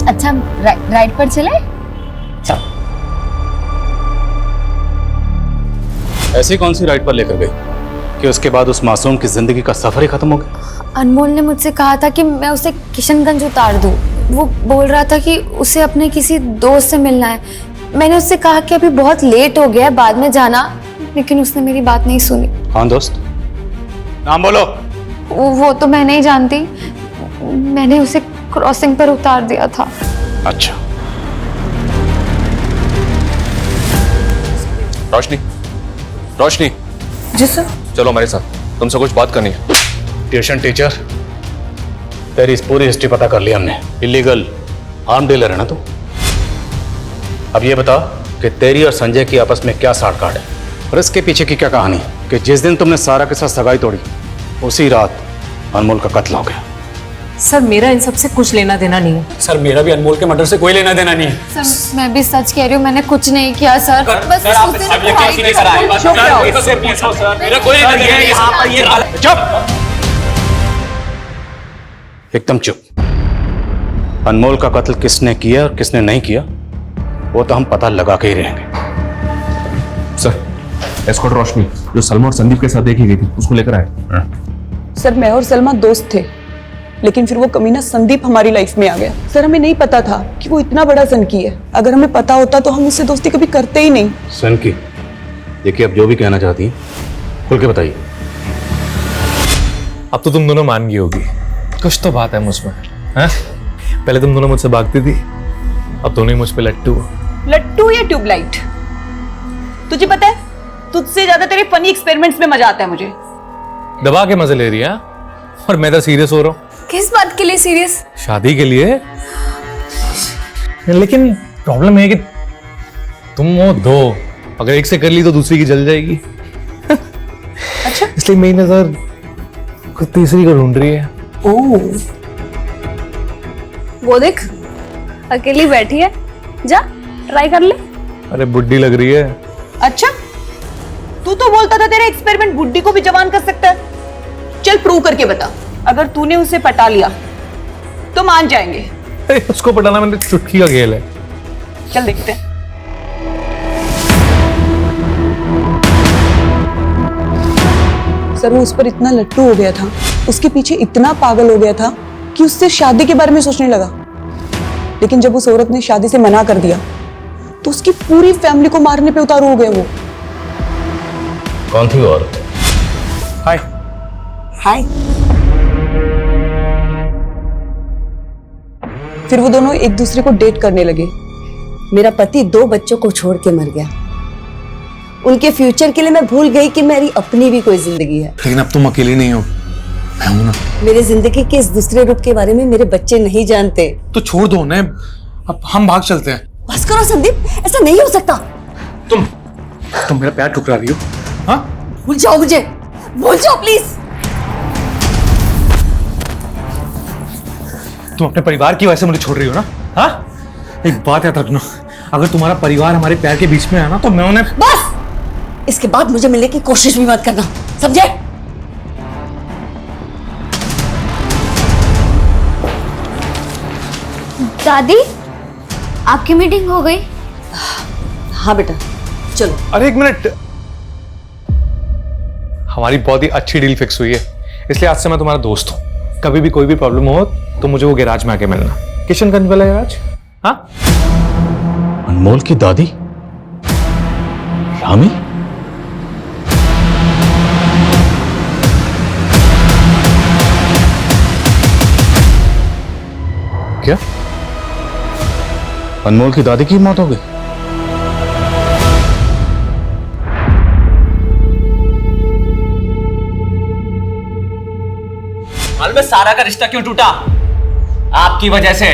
अच्छा, राइड पर चले? ऐसी कौन सी राइड पर लेकर गई कि उसके बाद उस मासूम की जिंदगी का सफर ही खत्म हो गया? अनमोल ने मुझसे कहा था कि मैं उसे किशनगंज उतार दूं। वो बोल रहा था कि उसे अपने किसी दोस्त से मिलना है। मैंने उससे कहा कि अभी बहुत लेट हो गया, बाद में जाना, लेकिन उसने मेरी बात नहीं सुनी। कौन दोस्त? नाम बोलो। वो तो मैं नहीं जानती, मैंने उसे क्रॉसिंग पर उतार दिया था। अच्छा। रोशनी, रोशनी। जी सर। चलो हमारे साथ, तुमसे कुछ बात करनी है। ट्यूशन टीचर, तेरी इस पूरी हिस्ट्री पता कर ली हमने। इलीगल आर्म डीलर है ना तू? अब ये बता कि तेरी और संजय की आपस में क्या साठ गांठ है, और इसके पीछे की क्या कहानी कि जिस दिन तुमने सारा के साथ सगाई तोड़ी, उसी रात अनमोल का कत्ल हो गया। सर, मेरा इन सब से कुछ लेना देना नहीं है। सर, मेरा भी अनमोल के मर्डर से कोई लेना देना नहीं है। सर, मैं भी सच कह रही हूँ, मैंने कुछ नहीं किया सर। बस चुप, एकदम चुप। अनमोल का कत्ल किसने किया और किसने नहीं किया, वो तो हम पता लगा के ही रहेंगे। सर, एस्कॉर्ट रोशनी जो सलमा और संदीप के साथ देखी गई थी, उसको लेकर आए। सर, मैं और सलमा दोस्त थे, लेकिन फिर वो कमीना संदीप हमारी लाइफ में आ गया। सर, हमें नहीं पता था कि वो इतना बड़ा सनकी है। अगर हमें पता होता तो हम उससे दोस्ती कभी करते ही नहीं। सनकी? देखिए, अब जो भी कहना चाहती हैं खुल के बताइए। अब तो तुम दोनों मान गई होगी, कुछ तो बात है मुझमें, हैं? पहले तुम दोनों मुझसे भागती थी, अब दोनों ही मुझ पे लट्टू। लट्टू या ट्यूबलाइट? तुझे पता है, तुझसे ज्यादा तेरे फनी एक्सपेरिमेंट्स में मजा आता है मुझे। दबा के मजे ले रही है, और मैं तो सीरियस हो रहा हूँ। किस बात के लिए सीरियस? शादी के लिए। लेकिन प्रॉब्लम है कि तुम वो दो, अगर एक से कर ली तो दूसरी की जल जाएगी। अच्छा, इसलिए मेरी नजर कुछ तीसरी को ढूंढ रही है। ओह, वो देख अकेली बैठी है, जा ट्राई कर ले। अरे बुड्ढी लग रही है। अच्छा, तू तो बोलता था तेरा एक्सपेरिमेंट बुड्ढी को भी जवान कर सकता है। चल प्रूव करके बता, अगर तूने उसे पटा लिया तो मान जाएंगे। अरे उसको पटाना मैंने चुटकी का खेल है। चल देखते हैं। सर वो उस पर इतना लट्टू हो गया था, उसके पीछे इतना पागल हो गया था कि उससे शादी के बारे में सोचने लगा। लेकिन जब उस औरत ने शादी से मना कर दिया तो उसकी पूरी फैमिली को मारने पे उतारू हो गया वो। कौन थी वो औरत? हाय हाय। फिर वो दोनों एक दूसरे को डेट करने लगे। मेरा पति 2 बच्चों को छोड़ के मर गया। उनके फ्यूचर के लिए मैं भूल गई कि मेरी अपनी भी कोई जिंदगी है। लेकिन अब तुम अकेली नहीं हो, मैं हूं ना। मेरी जिंदगी के इस दूसरे रूप के बारे में मेरे बच्चे नहीं जानते। तो छोड़ दो उन्हें, अब हम भाग चलते हैं। बस करो संदीप, ऐसा नहीं हो सकता। तुम मेरा पैर ठुकरा रही हो। हाँ, भूल जाओ मुझे, भूल जाओ प्लीज। तुम अपने परिवार की वजह से मुझे छोड़ रही हो ना? हाँ, एक बात याद रखना, अगर तुम्हारा परिवार हमारे पैर के बीच में है ना तो मैं उन्हें। बस, इसके बाद मुझे मिलने की कोशिश भी मत करना, समझे? दादी, आपकी मीटिंग हो गई? हाँ बेटा, चलो। अरे एक मिनट, हमारी बहुत ही अच्छी डील फिक्स हुई है, इसलिए आज से मैं तुम्हारा दोस्त हूँ। कभी भी कोई भी प्रॉब्लम हो तो मुझे वो गैराज में आके मिलना, किशनगंज वाला गैराज। हाँ, अनमोल की दादी रामी? क्या अनमोल की दादी की मौत हो गई? मालूम है सारा का रिश्ता क्यों टूटा? आपकी वजह से।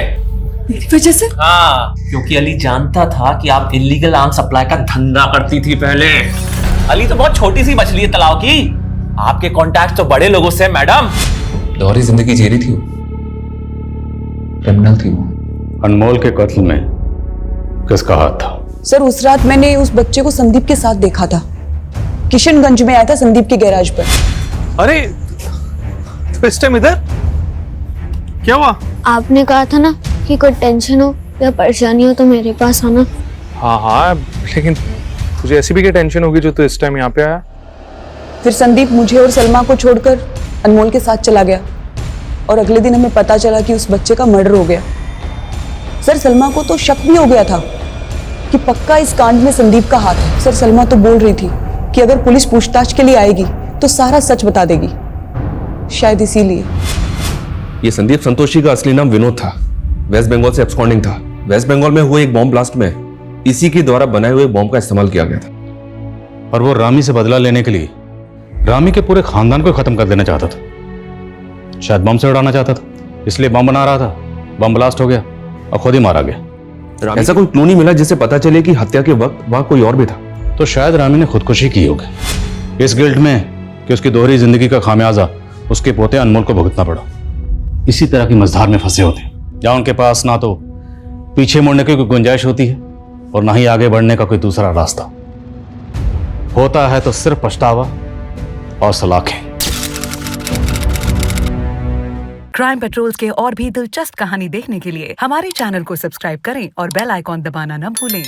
मेरी वजह से? हाँ, क्योंकि अली जानता था कि आप इलीगल आर्म सप्लाई का धंधा करती थी पहले। अली तो बहुत छोटी सी मछली है तालाब की, आपके कॉन्टैक्ट तो बड़े लोगों से। मैडम, दोहरी जिंदगी जी रही थी वो, क्रिमिनल थी वो। अनमोल के कत्ल में किसका हाथ था? सर उस रात मैंने उस बच्चे को संदीप के साथ देखा था, किशनगंज में आया था संदीप के गैराज पर। अरे तो इस टाइम इधर क्या हुआ? आपने कहा था ना कि कोई टेंशन हो या परेशानी हो तो मेरे पास आना। हाँ हाँ, लेकिन तुझे ऐसी भी क्या टेंशन होगी जो तू इस टाइम यहाँ पे आया? फिर संदीप मुझे और सलमा को छोड़कर अनमोल के साथ चला गया और अगले दिन हमें पता चला कि उस बच्चे का मर्डर हो गया। सर सलमा को तो शक भी हो गया था कि पक्का इस कांड में संदीप का हाथ है। सर सलमा तो बोल रही थी कि अगर पुलिस पूछताछ के लिए आएगी तो सारा सच बता देगी, शायद इसीलिए। ये संदीप संतोषी का असली नाम विनोद था, वेस्ट बंगाल से एब्सकॉन्डिंग था। वेस्ट बंगाल में हुए एक बॉम्ब ब्लास्ट में इसी के द्वारा बनाए हुए बॉम्ब का इस्तेमाल किया गया था। और वो रामी से बदला लेने के लिए रामी के पूरे खानदान को खत्म कर देना चाहता था। शायद बम से उड़ाना चाहता था, इसलिए बम बना रहा था। बम ब्लास्ट हो गया और खुद ही मारा गया। ऐसा कोई क्लू नहीं मिला जिससे पता चले कि हत्या के वक्त वहां कोई और भी था। तो शायद रामी ने खुदकुशी की होगी, इस गिल्ट में कि उसकी दोहरी जिंदगी का खामियाजा उसके पोते अनमोल को भुगतना पड़ा। इसी तरह की मझधार में फंसे होते हैं जहां उनके पास ना तो पीछे मुड़ने की कोई गुंजाइश होती है और ना ही आगे बढ़ने का कोई दूसरा रास्ता होता है। तो सिर्फ पछतावा और सलाखें। क्राइम पेट्रोल्स के और भी दिलचस्प कहानी देखने के लिए हमारे चैनल को सब्सक्राइब करें और बेल आइकॉन दबाना न भूलें।